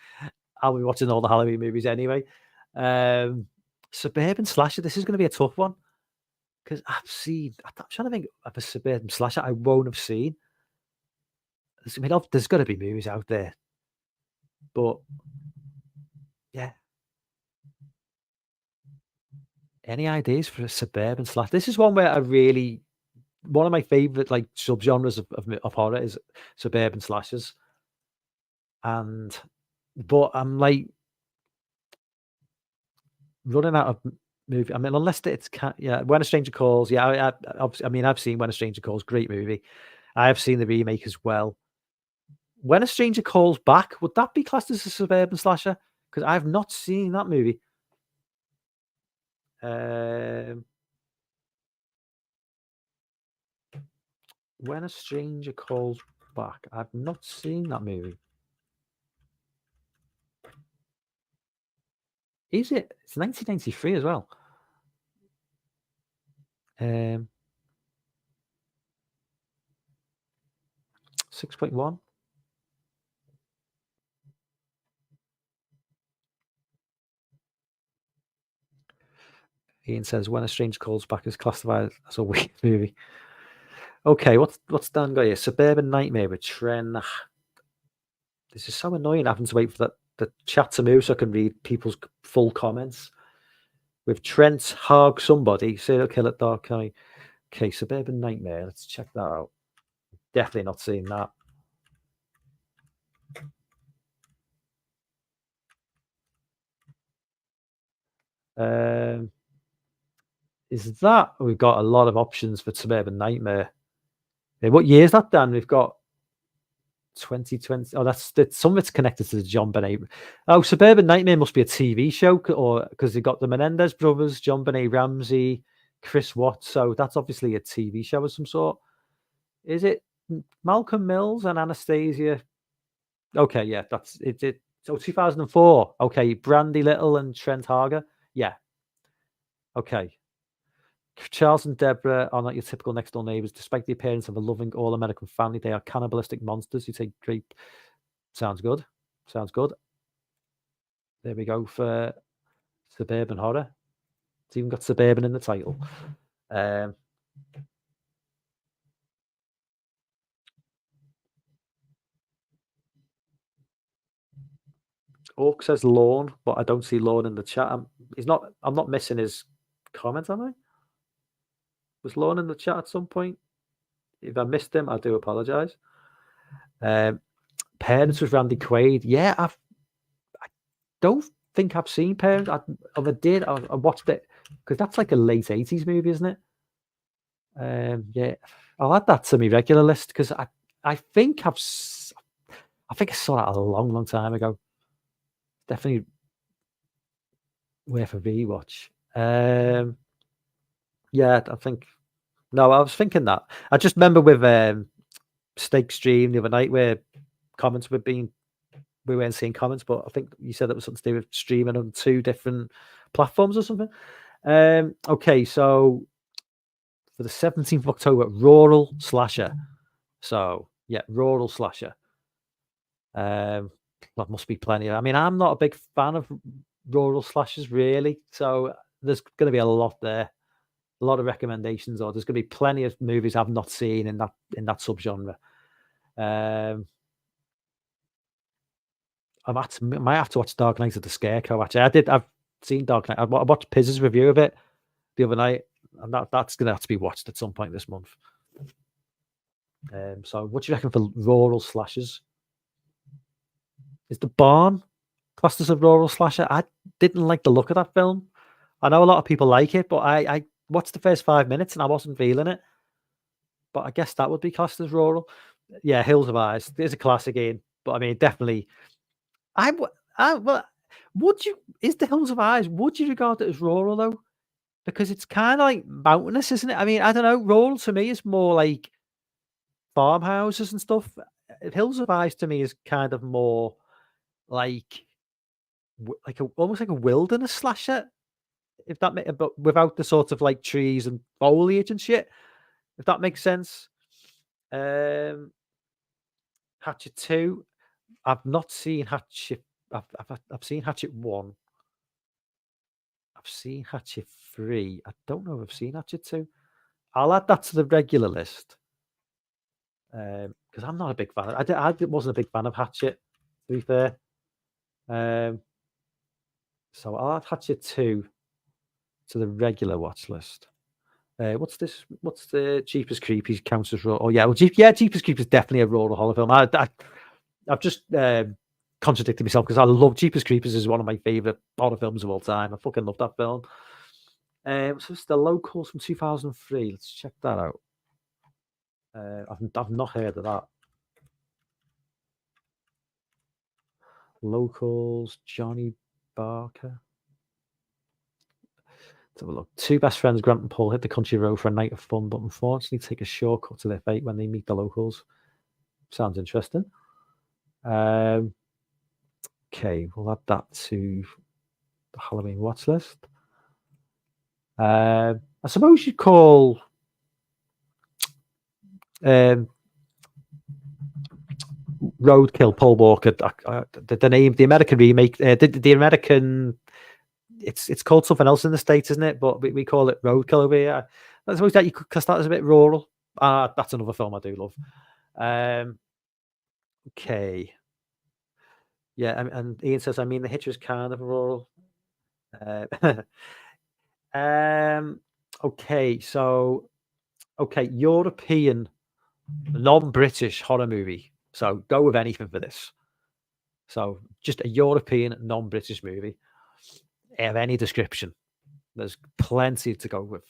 I'll be watching all the Halloween movies anyway. Suburban Slasher. This is going to be a tough one because I'm trying to think of a Suburban Slasher I won't have seen. I mean, there's got to be movies out there, but yeah. Any ideas for a Suburban Slasher? This is one where one of my favorite like subgenres of horror is suburban slashers, but I'm like running out of movie. I mean, unless it's When a Stranger Calls. Yeah, I mean, I've seen When a Stranger Calls, great movie. I have seen the remake as well. When a Stranger Calls Back, would that be classed as a suburban slasher? Because I've not seen that movie. When a Stranger Calls Back, I've not seen that movie. Is it? It's 1993 as well. 6.1. Ian says When a Stranger Calls Back is classified as a weird movie. Okay, what's Dan got here? Suburban Nightmare with Tren. This is so annoying having to wait for the chat to move so I can read people's full comments. With Trent Hog Somebody, Serial Killer Dark County. Okay, Suburban Nightmare. Let's check that out. Definitely not seeing that. Is that we've got a lot of options for Suburban Nightmare. What year is that, Dan? We've got 2020. Oh, that's some of it's connected to the John Benet. Oh, Suburban Nightmare must be a TV show, or because they got the Menendez brothers, John Benet Ramsey, Chris Watts. So that's obviously a TV show of some sort. Is it Malcolm Mills and Anastasia? Okay, yeah, that's it. So 2004. Okay, Brandy Little and Trent Harger. Yeah. Okay. Charles and Deborah are not your typical next door neighbors. Despite the appearance of a loving all American family, they are cannibalistic monsters who take great. Sounds good. Sounds good. There we go for suburban horror. It's even got suburban in the title. Um, Orc says lawn, but I don't see lawn in the chat. I'm not missing his comment, am I? Was lawn in the chat at some point? If I missed him, I do apologise. Parents with Randy Quaid. Yeah, I don't think I've seen Parents. If I did, I watched it because that's like a late 80s movie, isn't it? Yeah, I'll add that to my regular list because I think I think I saw that a long, long time ago. Definitely worth a rewatch. Yeah, I think. No, I was thinking that. I just remember with Steak Stream the other night where comments were being. We weren't seeing comments, but I think you said it was something to do with streaming on 2 different platforms or something. Okay, so for the 17th of October, rural slasher. So yeah, rural slasher. That must be plenty. I mean, I'm not a big fan of rural slashers really, so there's going to be a lot there, a lot of recommendations, or there's going to be plenty of movies I've not seen in that subgenre. Might have to watch Dark Knight of the Scarecrow. Actually, I've seen Dark Knight. I watched Piz's review of it the other night, and that's going to have to be watched at some point this month. So, what do you reckon for rural slashers? Is The Barn classed as a rural slasher? I didn't like the look of that film. I know a lot of people like it, but I watched the first 5 minutes and I wasn't feeling it. But I guess that would be classed as rural. Yeah, Hills of Eyes. There's a classic in, but I mean, definitely. Well, would you? Is the Hills of Eyes? Would you regard it as rural though? Because it's kind of like mountainous, isn't it? I mean, I don't know. Rural to me is more like farmhouses and stuff. Hills of Eyes to me is kind of more like almost like a wilderness slasher, if that but without the sort of like trees and foliage and shit, if that makes sense. Hatchet 2, I've not seen Hatchet. I've seen Hatchet 1. I've seen Hatchet 3. I don't know if I've seen Hatchet 2. I'll add that to the regular list because I'm not a big fan. I wasn't a big fan of Hatchet, to be fair. So I'll add Hatchet 2 to the regular watch list. What's this? What's the Jeepers Creepers counts as rural? Oh yeah, well, Jeepers Creepers is definitely a rural horror film. I've just contradicted myself because I love Jeepers Creepers is one of my favorite horror films of all time. I fucking love that film. So it's The Locals from 2003. Let's check that out. I've not heard of that. Locals, Johnny Barker. Let's have a look. 2 best friends, Grant and Paul, hit the country road for a night of fun, but unfortunately take a shortcut to their fate when they meet the locals. Sounds interesting. Okay, we'll add that to the Halloween watch list. I suppose you'd call Roadkill, Paul Walker, the name, the American remake, the American, it's called something else in the States, isn't it? But we call it Roadkill over here. I suppose that you could class that as a bit rural. That's another film I do love. Okay. Yeah, and Ian says, I mean, The Hitcher is kind of rural. Okay, so, European, non-British horror movie. So go with anything for this. So just a European, non-British movie of any description. There's plenty to go with.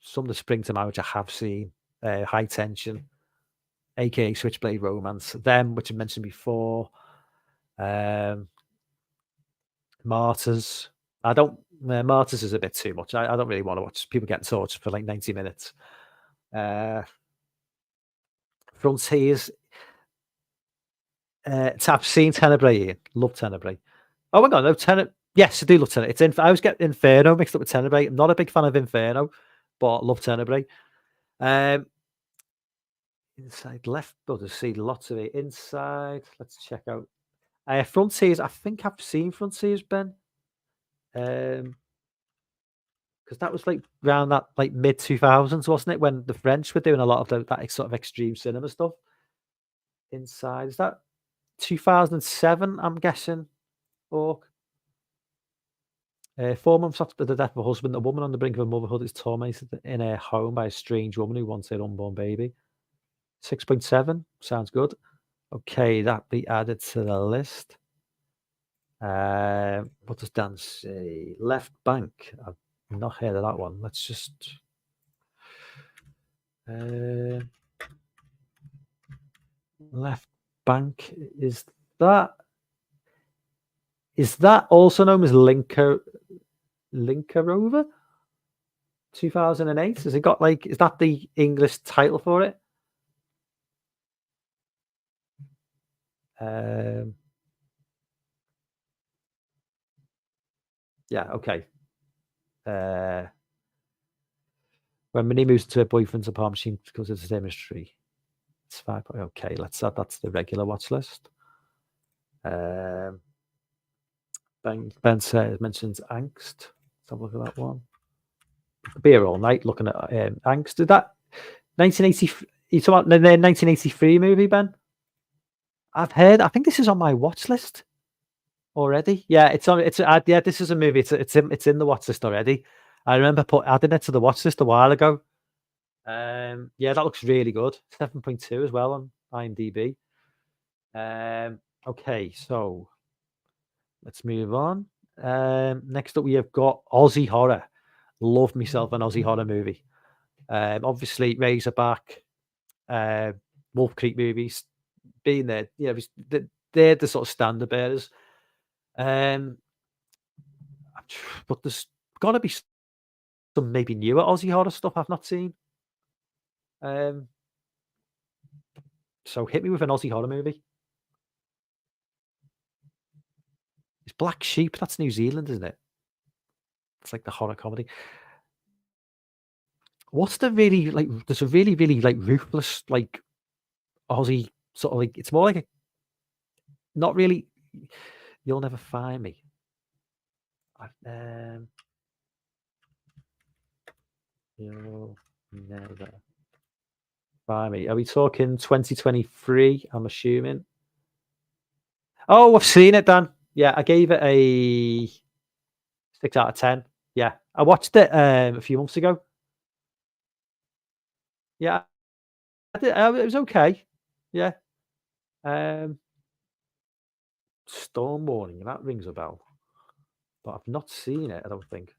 Some that spring to mind, which I have seen. High Tension, aka Switchblade Romance. Them, which I mentioned before. Martyrs. Martyrs is a bit too much. I don't really want to watch people getting tortured for like 90 minutes. Frontiers. I've seen Tenebrae. Love Tenebrae. Oh my god, no Tenebrae. Yes, I do love Tenebrae. I always get Inferno mixed up with Tenebrae. I'm not a big fan of Inferno, but love Tenebrae. Inside Left Brothers, see lots of it. Inside, let's check out Frontiers. I think I've seen Frontiers, Ben. Because that was like around that like mid 2000s, wasn't it? When the French were doing a lot of that sort of extreme cinema stuff inside. Is that 2007? I'm guessing. Or 4 months after the death of her husband, a woman on the brink of motherhood is tormented in her home by a strange woman who wants her unborn baby. 6.7 sounds good. Okay, that be added to the list. What does Dan say? Left Bank. I've not heard of that one. Let's just. Left Bank. That is that also known as Linker Rover? 2008. Has it got like? Is that the English title for it? Yeah. Okay. When Minnie moves to her boyfriend's apartment, she goes to the same mystery. It's 5. Okay, let's add that to the regular watch list. Ben mentions Angst. Let's have a look at that one. Be here all night looking at Angst. Did that 1980? You talking about the 1983 movie, Ben? I've heard. I think this is on my watch list already. Yeah, it's on. Yeah. This is a movie. It's in the watch list already. I remember adding it to the watch list a while ago. Yeah, that looks really good. 7.2 as well on IMDb. Okay, so let's move on. Next up, we have got Aussie horror. Love myself an Aussie horror movie. Obviously, Razorback, Wolf Creek movies, being there. Yeah, they're the sort of standard bearers. But there's got to be some maybe newer Aussie horror stuff I've not seen. So hit me with an Aussie horror movie. It's Black Sheep. That's New Zealand, isn't it? It's like the horror comedy. What's the really like? There's a really, really like ruthless like Aussie sort of like. It's more like a not really. You'll never find me. You'll never find me. Are we talking 2023? I'm assuming. Oh, I've seen it, Dan. Yeah, I gave it a 6 out of 10. Yeah, I watched it a few months ago. Yeah, I did, it was okay. Yeah. Storm Warning, that rings a bell, but I've not seen it. I don't think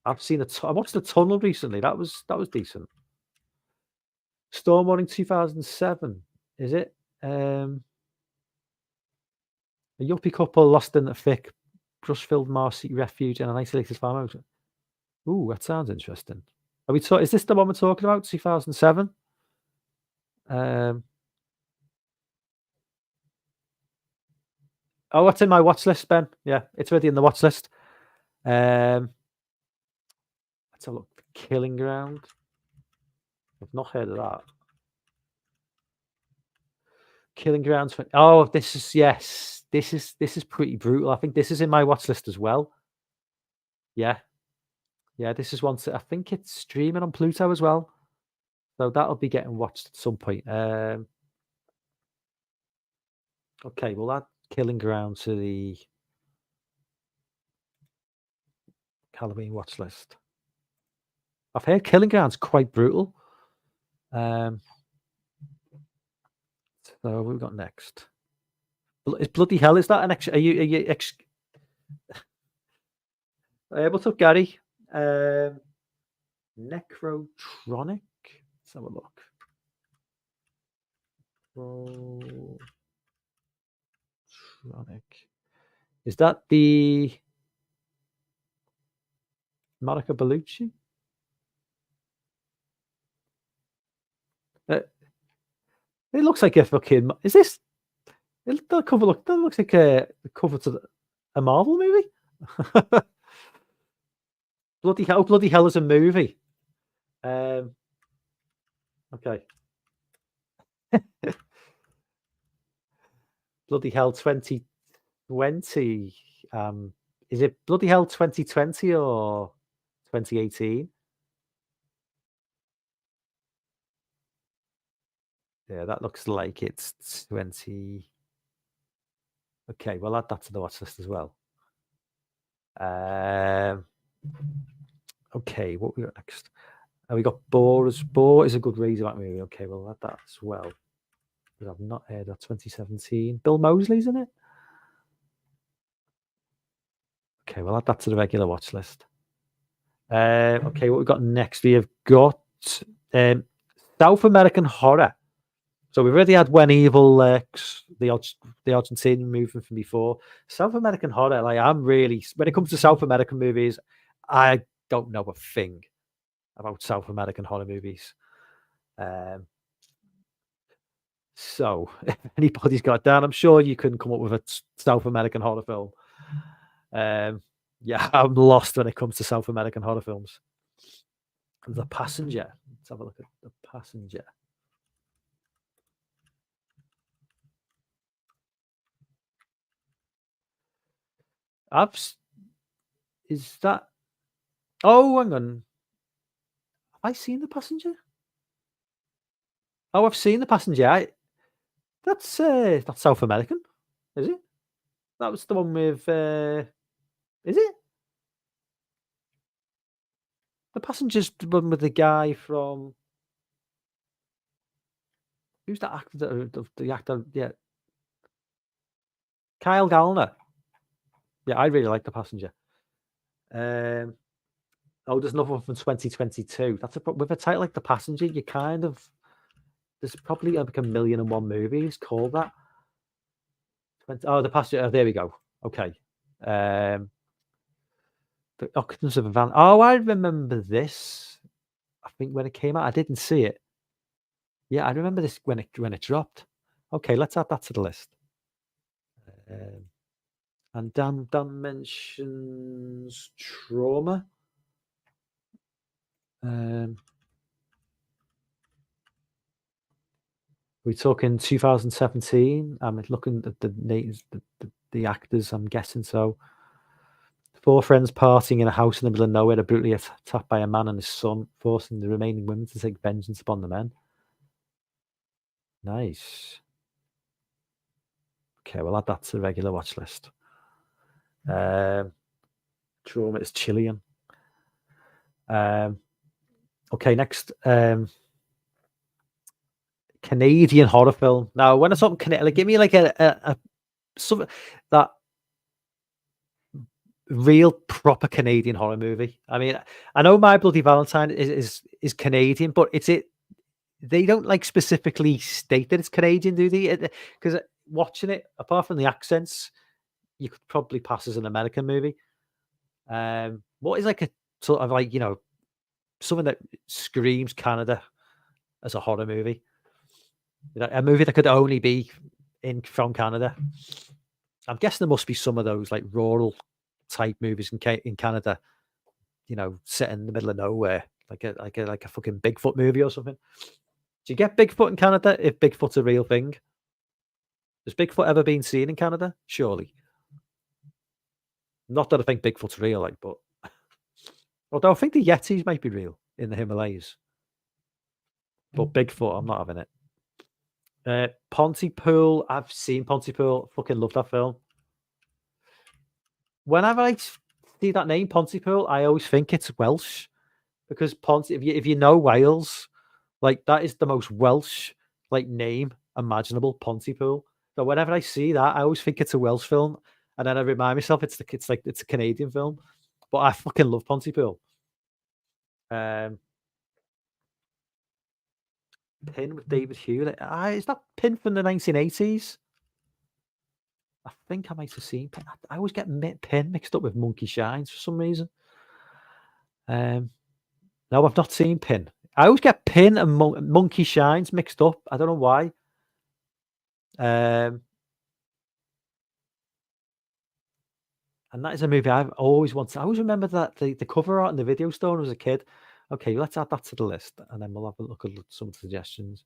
I've seen I watched The Tunnel recently. That was decent. Storm Warning 2007, is it? A yuppie couple lost in a thick brush-filled marsh refuge in an isolated farmhouse. Ooh, that sounds interesting. Are we is this the one we're talking about? 2007? Oh, what's in my watch list, Ben? Yeah, it's already in the watch list. Let's have a look. Killing Ground. I've not heard of that. Killing Grounds. Oh, this is yes. This is pretty brutal. I think this is in my watch list as well. Yeah, yeah. This is one. I think it's streaming on Pluto as well, so that'll be getting watched at some point. Okay, we'll add Killing Ground to the Halloween watch list. I've heard Killing Ground's quite brutal. So what we've got next? Is Bloody Hell? Is that an extra? Are you what's up, Gary? Necrotronic. Let's have a look. Necrotronic. Is that the Monica Bellucci? It looks like a fucking. Is this? The cover look. That looks like a cover to a Marvel movie. Bloody Hell! Bloody Hell is a movie. Okay. bloody hell 2020. Is it bloody hell 2020 or 2018? Yeah, that looks like it's 20. Okay, we'll add that to the watch list as well. Um, okay, what we got next? We got Boar. Boar is a good Razorback movie. Okay, we'll add that as well. But I've not heard of 2017. Bill Moseley's in it. Okay, we'll add that to the regular watch list. Okay, what we got next? We have got South American horror. So we've already had When Evil Lurks, the Argentinian movie from before. South American horror, like I'm really, when it comes to South American movies, I don't know a thing about South American horror movies. So if anybody's got it down, I'm sure you can come up with a South American horror film. Yeah, I'm lost when it comes to South American horror films. The Passenger. Let's have a look at The Passenger. Is that? Oh, hang on. Have I seen The Passenger? Oh, I've seen The Passenger. That's South American, is it? That was the one with. Is it? The Passenger's the one with the guy from. Who's that actor? The actor, yeah. Kyle Gallner. Yeah, I really like The Passenger. Oh, there's another one from 2022. That's with a title like The Passenger. You kind of there's probably like 1,000,001 movies called that. Oh, The Passenger. Oh, there we go. Okay. The Occupants of a Van. Oh, I remember this. I think when it came out, I didn't see it. Yeah, I remember this when it dropped. Okay, let's add that to the list. And Dan mentions Trauma. We're talking 2017. I'm looking at the names, the actors. I'm guessing so. 4 friends partying in a house in the middle of nowhere are brutally attacked by a man and his son, forcing the remaining women to take vengeance upon the men. Nice. Okay, we'll add that to the regular watch list. Trauma is Chilean. Okay, next. Canadian horror film. Now, when I talk Canadian, like, give me like a something that real proper Canadian horror movie. I mean, I know My Bloody Valentine is Canadian, but they don't like specifically state that it's Canadian, do they? Because watching it, apart from the accents, you could probably pass as an American movie. What is like a sort of like, something that screams Canada as a horror movie? A movie that could only be from Canada. I'm guessing there must be some of those like rural type movies in Canada, set in the middle of nowhere, like a fucking Bigfoot movie or something. Do you get Bigfoot in Canada if Bigfoot's a real thing? Has Bigfoot ever been seen in Canada? Surely. Not that I think Bigfoot's real, like, but although I think the Yetis might be real in the Himalayas. But Bigfoot, I'm not having it. Pontypool, I've seen Pontypool. Fucking love that film. Whenever I see that name, Pontypool, I always think it's Welsh because if you know Wales, like that is the most Welsh like name imaginable, Pontypool. So whenever I see that, I always think it's a Welsh film, and then I remind myself it's a Canadian film. But I fucking love Pontypool. Pin with David Hewlett. Is that Pin from the 1980s? I think I might have seen Pin. I always get Pin mixed up with Monkey Shines for some reason. No, I've not seen Pin. I always get Pin and Monkey Shines mixed up. I don't know why. And that is a movie I've always wanted. I always remember that the cover art in the video store as a kid. Okay, let's add that to the list, and then we'll have a look at some suggestions.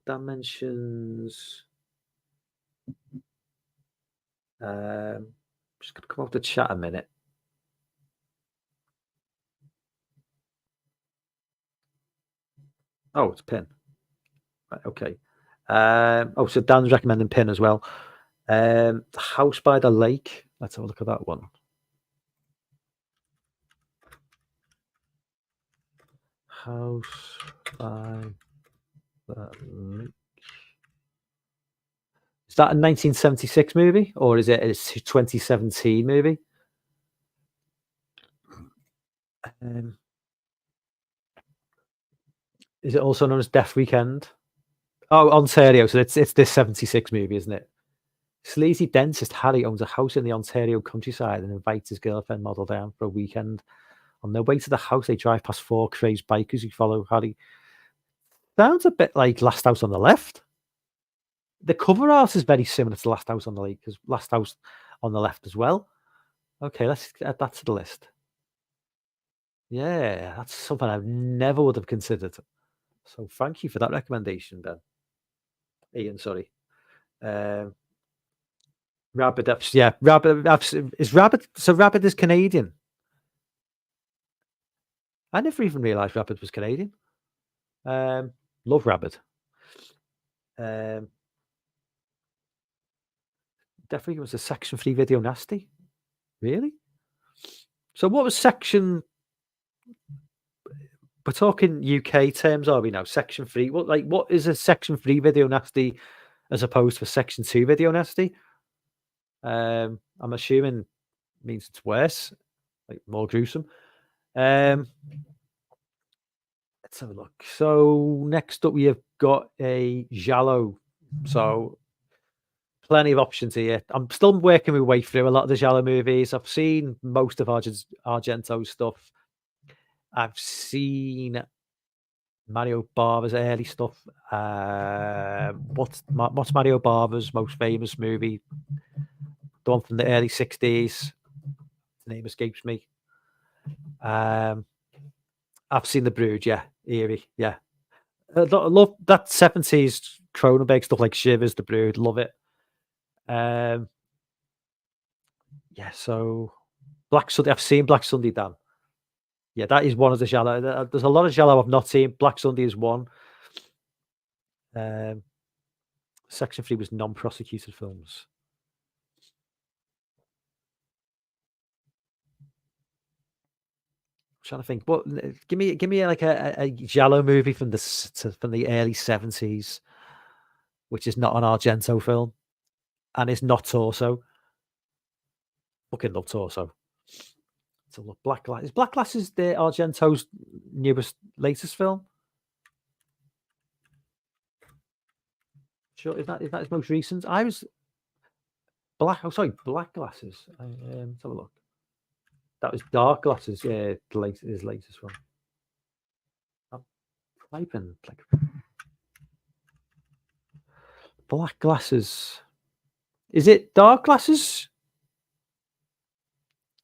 Dimensions. Just gonna come off the chat a minute. Oh, it's Pin. Right, okay. So Dan's recommending Pin as well. The House by the Lake. Let's have a look at that one. House by the Lake. Is that a 1976 movie or is it a 2017 movie? Is it also known as Death Weekend? Oh, Ontario. So it's this 76 movie, isn't it? Sleazy dentist Harry owns a house in the Ontario countryside and invites his girlfriend model down for a weekend. On their way to the house, they drive past 4 crazed bikers who follow Harry. Sounds a bit like Last House on the Left. The cover art is very similar to Last House on the Lake, because Last House on the Left as well. Okay, let's add that to the list. Yeah, that's something I never would have considered. So thank you for that recommendation, Ben. Ian, sorry. Rabbit, yeah, Rabbit is Rabbit. So Rabbit is Canadian. I never even realised Rabbit was Canadian. Love Rabbit. Definitely was a Section 3 video nasty. Really? So what was Section? We're talking UK terms, are we now? Section 3. What is a Section 3 video nasty as opposed to a Section 2 video nasty? I'm assuming means it's worse, like more gruesome. Let's have a look. So next up we have got a giallo. So plenty of options here. I'm still working my way through a lot of the giallo movies. I've seen most of Argento's stuff. I've seen Mario Bava's early stuff. What's Mario Bava's most famous movie? The one from the early 60s. The name escapes me. I've seen The Brood, yeah. Eerie, yeah. I love that 70s Cronenberg stuff like Shivers, The Brood, love it. Yeah, so Black Sunday, I've seen Black Sunday, Dan. Yeah, that is one of the giallo. There's a lot of giallo I've not seen. Black Sunday is one. Section 3 was non-prosecuted films. I'm trying to think. What? Give me like a giallo movie from the early 70s, which is not an Argento film, and it's not Torso. Fucking love Torso. So look, Black Glass. Is Black Glasses the Argento's latest film? Sure, is that his most recent? I was Black. Oh, sorry, Black Glasses. Let's have a look. That was Dark Glasses. Yeah, his latest one. I'm typing like Black Glasses. Is it Dark Glasses?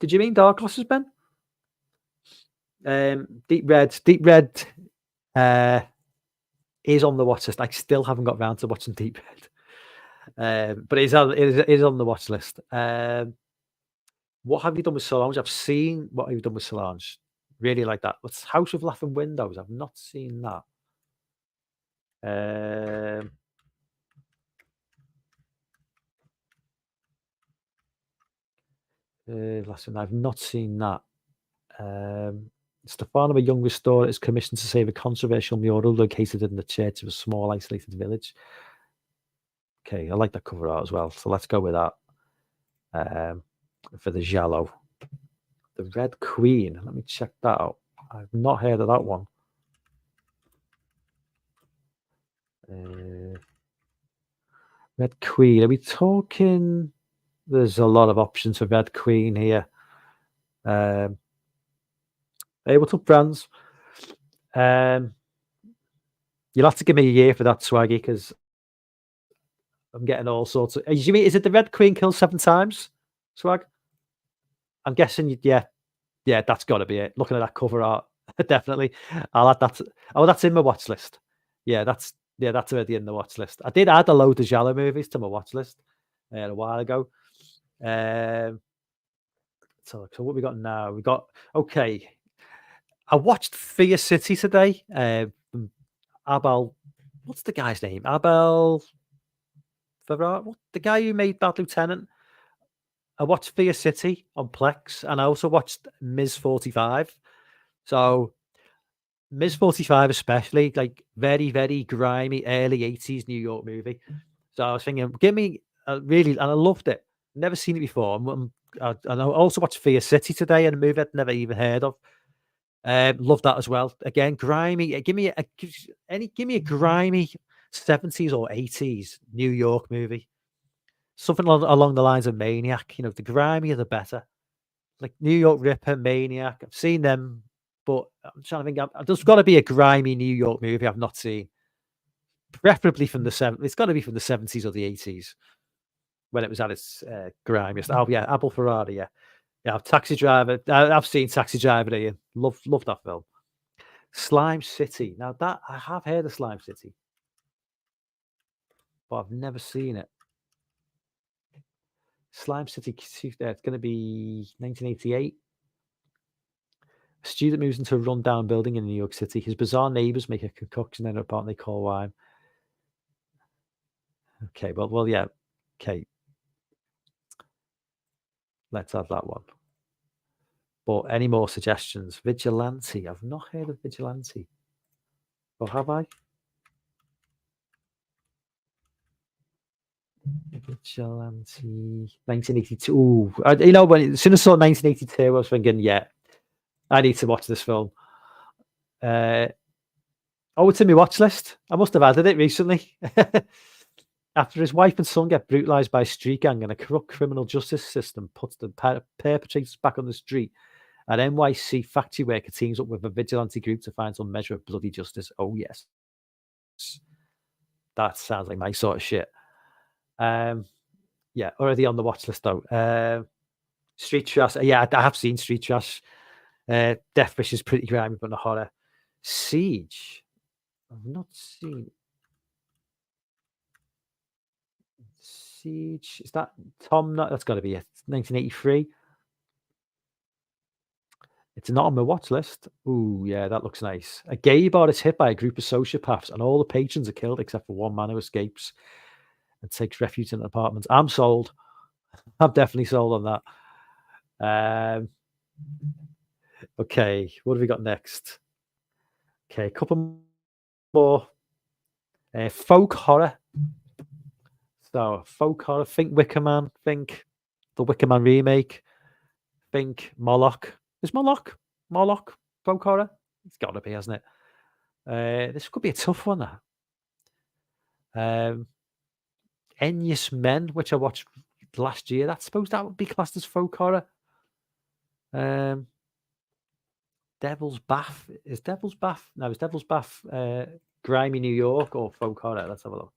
Did you mean Dark Glasses, Ben? Deep Red is on the watch list. I still haven't got around to watching Deep Red, but it is on the watch list. What have you done with Solange? I've seen What Have You Done with Solange. Really like that. What's House of Laughing Windows? I've not seen that. Last one, I've not seen that. Stefano, a young restorer, is commissioned to save a controversial mural located in the church of a small isolated village. Okay, I like that cover art as well, so let's go with that. For the giallo, the Red Queen. Let me check that out. I've not heard of that one. Red Queen. Are we talking? There's a lot of options for Red Queen here. Hey, what's up, friends? You'll have to give me a year for that, Swaggy, because I'm getting all sorts of. Is it the Red Queen kills 7 times, Swag? I'm guessing. Yeah, that's got to be it. Looking at that cover art, definitely. I'll add that. That's in my watch list. Yeah, that's already in the watch list. I did add a load of giallo movies to my watch list. a while ago. So what we got now? We got okay. I watched Fear City today. Abel, what's the guy's name? Abel Ferrara, the guy who made Bad Lieutenant. I watched Fear City on Plex, and I also watched Ms. 45. So Ms. 45 especially, like very, very grimy early 80s New York movie. So I was thinking, give me really, and I loved it. Never seen it before. And I also watched Fear City today, and a movie I'd never even heard of. Love that as well. Again, grimy. Give me a grimy 70s or 80s New York movie. Something along the lines of Maniac. The grimier the better. Like New York Ripper, Maniac. I've seen them, but I'm trying to think. There's got to be a grimy New York movie I've not seen. Preferably from the 70s. It's got to be from the 70s or the 80s when it was at its grimiest. Oh yeah, Abel Ferrara. Yeah, Taxi Driver. I've seen Taxi Driver. Ian. Love that film. Slime City. Now that I have heard of Slime City, but I've never seen it. Slime City. It's going to be 1988. A student moves into a rundown building in New York City. His bizarre neighbors make a concoction in an apartment they call wine. Okay, well, yeah. Okay, let's have that one. But any more suggestions? Vigilante. I've not heard of Vigilante. Or have I? Vigilante. 1982. Ooh, as soon as I saw 1982, I was thinking, yeah, I need to watch this film. It's in my watch list. I must have added it recently. After his wife and son get brutalized by a street gang and a corrupt criminal justice system puts the perpetrators back on the street, an NYC factory worker teams up with a vigilante group to find some measure of bloody justice. Oh, yes. That sounds like my sort of shit. Yeah, already on the watch list, though. Street Trash. Yeah, I have seen Street Trash. Death Wish is pretty grimy, but not horror. Siege. I've not seen Siege. Is that Tom? That's got to be it. 1983. It's not on my watch list. Ooh, yeah, that looks nice. A gay bar is hit by a group of sociopaths, and all the patrons are killed except for one man who escapes and takes refuge in an apartment. I'm sold. I'm definitely sold on that. Okay, what have we got next? Okay, a couple more. Folk horror. So, folk horror. Think Wicker Man. Think the Wicker Man remake. Think Moloch. Is Moloch folk horror? It's got to be, hasn't it? This could be a tough one. Envious Men, which I watched last year. I suppose that would be classed as folk horror. Devil's Bath. Is Devil's Bath? No, is Devil's Bath grimy New York or folk horror? Let's have a look.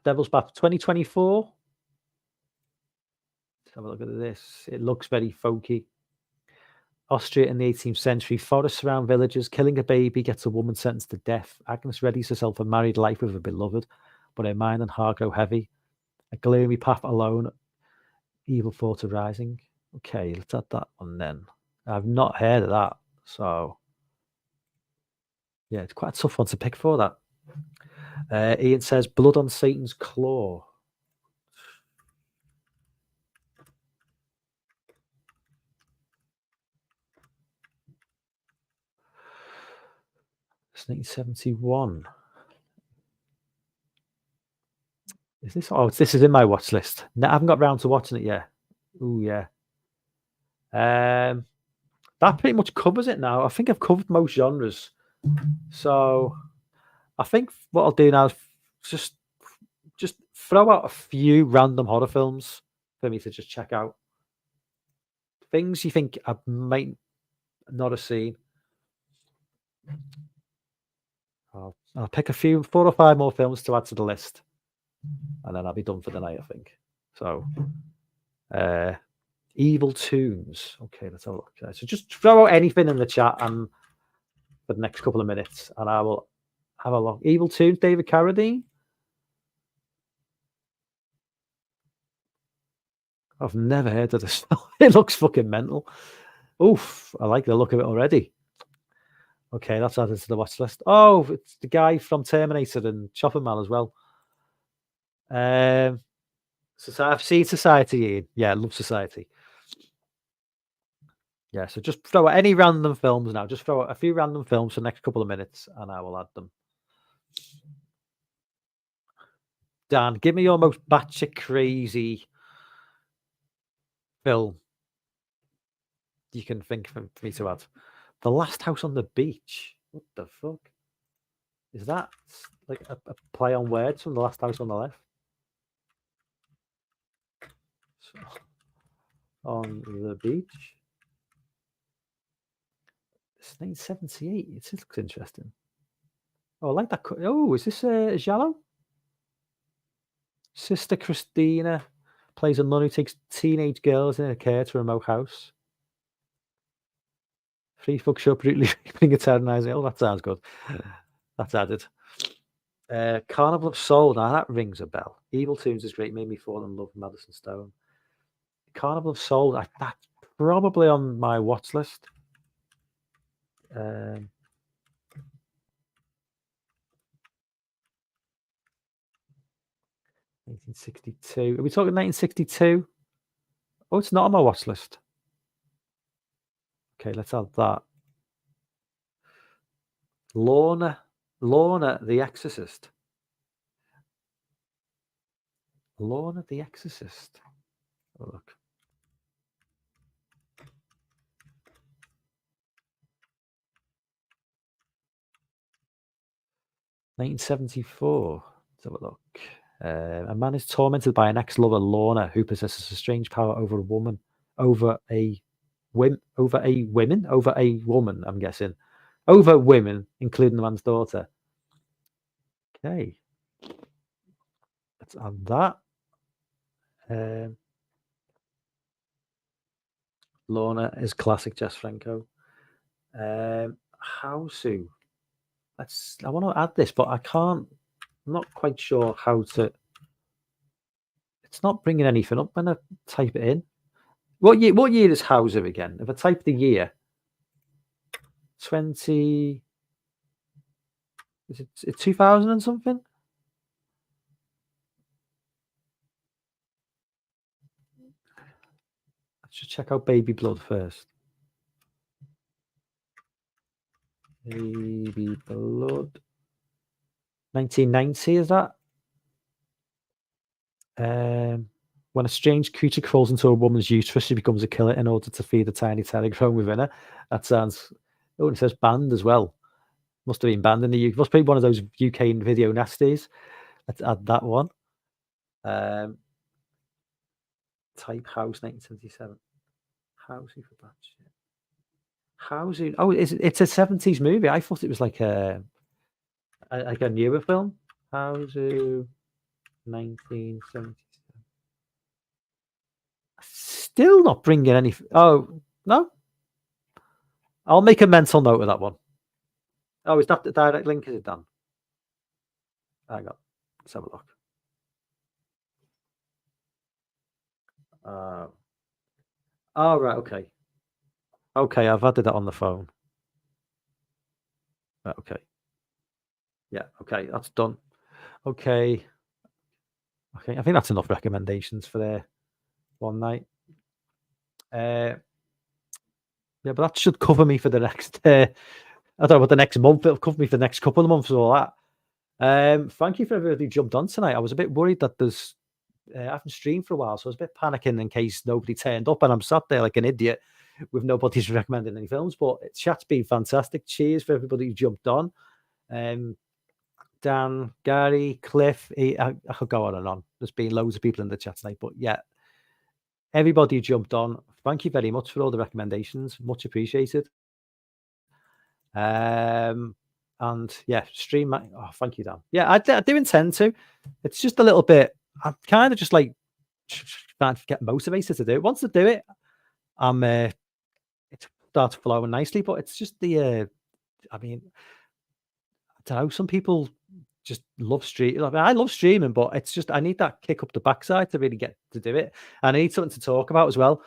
Devil's Bath 2024. Let's have a look at this. It looks very folky. Austria in the 18th century. Forests surround villages. Killing a baby gets a woman sentenced to death. Agnes readies herself for married life with a beloved, but her mind and heart grow heavy. A gloomy path alone. Evil thoughts arising. Okay, let's add that one then. I've not heard of that. So, yeah, it's quite a tough one to pick for that. Ian says, Blood on Satan's Claw. It's 1971. Is this? Oh, this is in my watch list. No, I haven't got round to watching it yet. Oh, yeah. That pretty much covers it now. I think I've covered most genres. So I think what I'll do now is just throw out a few random horror films for me to just check out. Things you think I might not have seen. I'll pick 4 or 5 more films to add to the list, and then I'll be done for the night, I think. So, Evil Tunes. Okay, let's have a look. So just throw out anything in the chat and for the next couple of minutes, and I will have a look. Evil Tunes, David Carradine. I've never heard of this. It looks fucking mental. Oof, I like the look of it already. Okay, that's added to the watch list. Oh, it's the guy from Terminator and Chopper Man as well. I've seen Society, Ian. Yeah, I love Society. Yeah, so just throw out any random films now. Just throw out a few random films for the next couple of minutes, and I will add them. Dan, give me your most batshit crazy film you can think for me to add. The Last House on the Beach. What the fuck? Is that like a play on words from The Last House on the Left? So, on the beach. It's 1978. It looks interesting. Oh, I like that. Oh, is this Giallo? Sister Christina plays a nun who takes teenage girls in her care to a remote house. Free fuck show brutally raping and terrorizing. Oh, that sounds good. That's added. Carnival of Soul. Now that rings a bell. Evil Tunes is great. Made me fall in love with Madison Stone. Carnival of Soul. That's probably on my watch list. 1962. Are we talking 1962? Oh, it's not on my watch list. Okay, let's add that. Lorna the Exorcist. Lorna the Exorcist. Oh, look. (1974). Let's have a look. A man is tormented by an ex-lover, Lorna, who possesses a strange power over a woman. Over a woman, I'm guessing. Over women, including the man's daughter. Okay. Let's add that. Lorna is classic Jess Franco. Hausu. I want to add this, but I can't. I'm not quite sure how to. It's not bringing anything up when I type it in. What year is Hauser again? If I type the year, 20. Is it 2000 and something? Let's just check out Baby Blood first. Baby Blood. 1990, is that? When a strange creature crawls into a woman's uterus, she becomes a killer in order to feed a tiny terror grown within her. That sounds. Oh, it says banned as well. Must have been banned in the UK. Must be one of those UK video nasties. Let's add that one. Type House 1977. Housing for that shit. Housing. Oh, it's a 70s movie. I thought it was like a newer film. Housing 1977. Still not bringing any. Oh no. I'll make a mental note of that one. Oh, is that the direct link? Is it done? Hang on. Let's have a look. Oh, right. Okay. Okay, I've added that on the phone. Right, okay. Yeah. Okay, that's done. Okay. Okay, I think that's enough recommendations for there one night. Yeah, but that should cover me for the next. I don't know about the next month. It'll cover me for the next couple of months or all that. Thank you for everybody who jumped on tonight. I was a bit worried that I haven't streamed for a while, so I was a bit panicking in case nobody turned up, and I'm sat there like an idiot with nobody's recommending any films. But chat's been fantastic. Cheers for everybody who jumped on. Dan, Gary, Cliff. I could go on and on. There's been loads of people in the chat tonight, but yeah, everybody who jumped on. Thank you very much for all the recommendations. Much appreciated. And yeah, stream. Oh, thank you, Dan. Yeah, I do intend to. It's just a little bit. I'm kind of just like trying to get motivated to do it. Once I do it, it starts flowing nicely. But it's just the I mean, I don't know. Some people just love streaming. I love streaming, but it's just I need that kick up the backside to really get to do it, and I need something to talk about as well.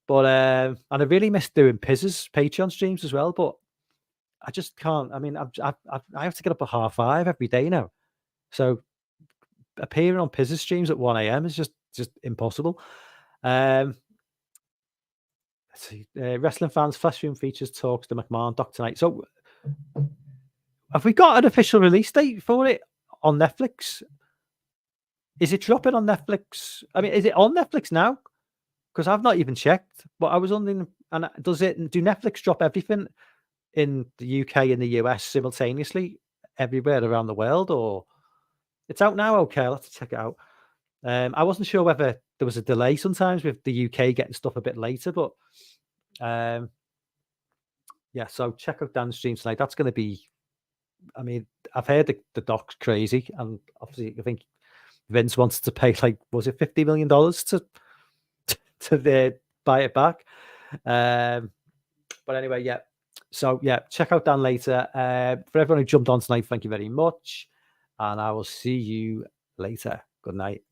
But and I really miss doing Piz's Patreon streams as well. But I just can't. I mean, I have to get up at 5:30 every day now, so appearing on Piz's streams at 1 a.m. is just impossible. Let's see, wrestling fans, Flashroom features talks to McMahon, Doctor Knight. So, have we got an official release date for it on Netflix? Is it dropping on Netflix? I mean, is it on Netflix now? Because I've not even checked. But I was wondering, and do Netflix drop everything in the UK and the US simultaneously everywhere around the world, or it's out now? Okay, I'll have to check it out. I wasn't sure whether there was a delay sometimes with the UK getting stuff a bit later, but yeah. So check out Dan's stream tonight. That's going to be. I mean, I've heard the doc's crazy, and obviously, I think Vince wants to pay like, was it $50 million to buy it back? But anyway, yeah. So yeah, check out Dan later. For everyone who jumped on tonight, thank you very much, and I will see you later. Good night.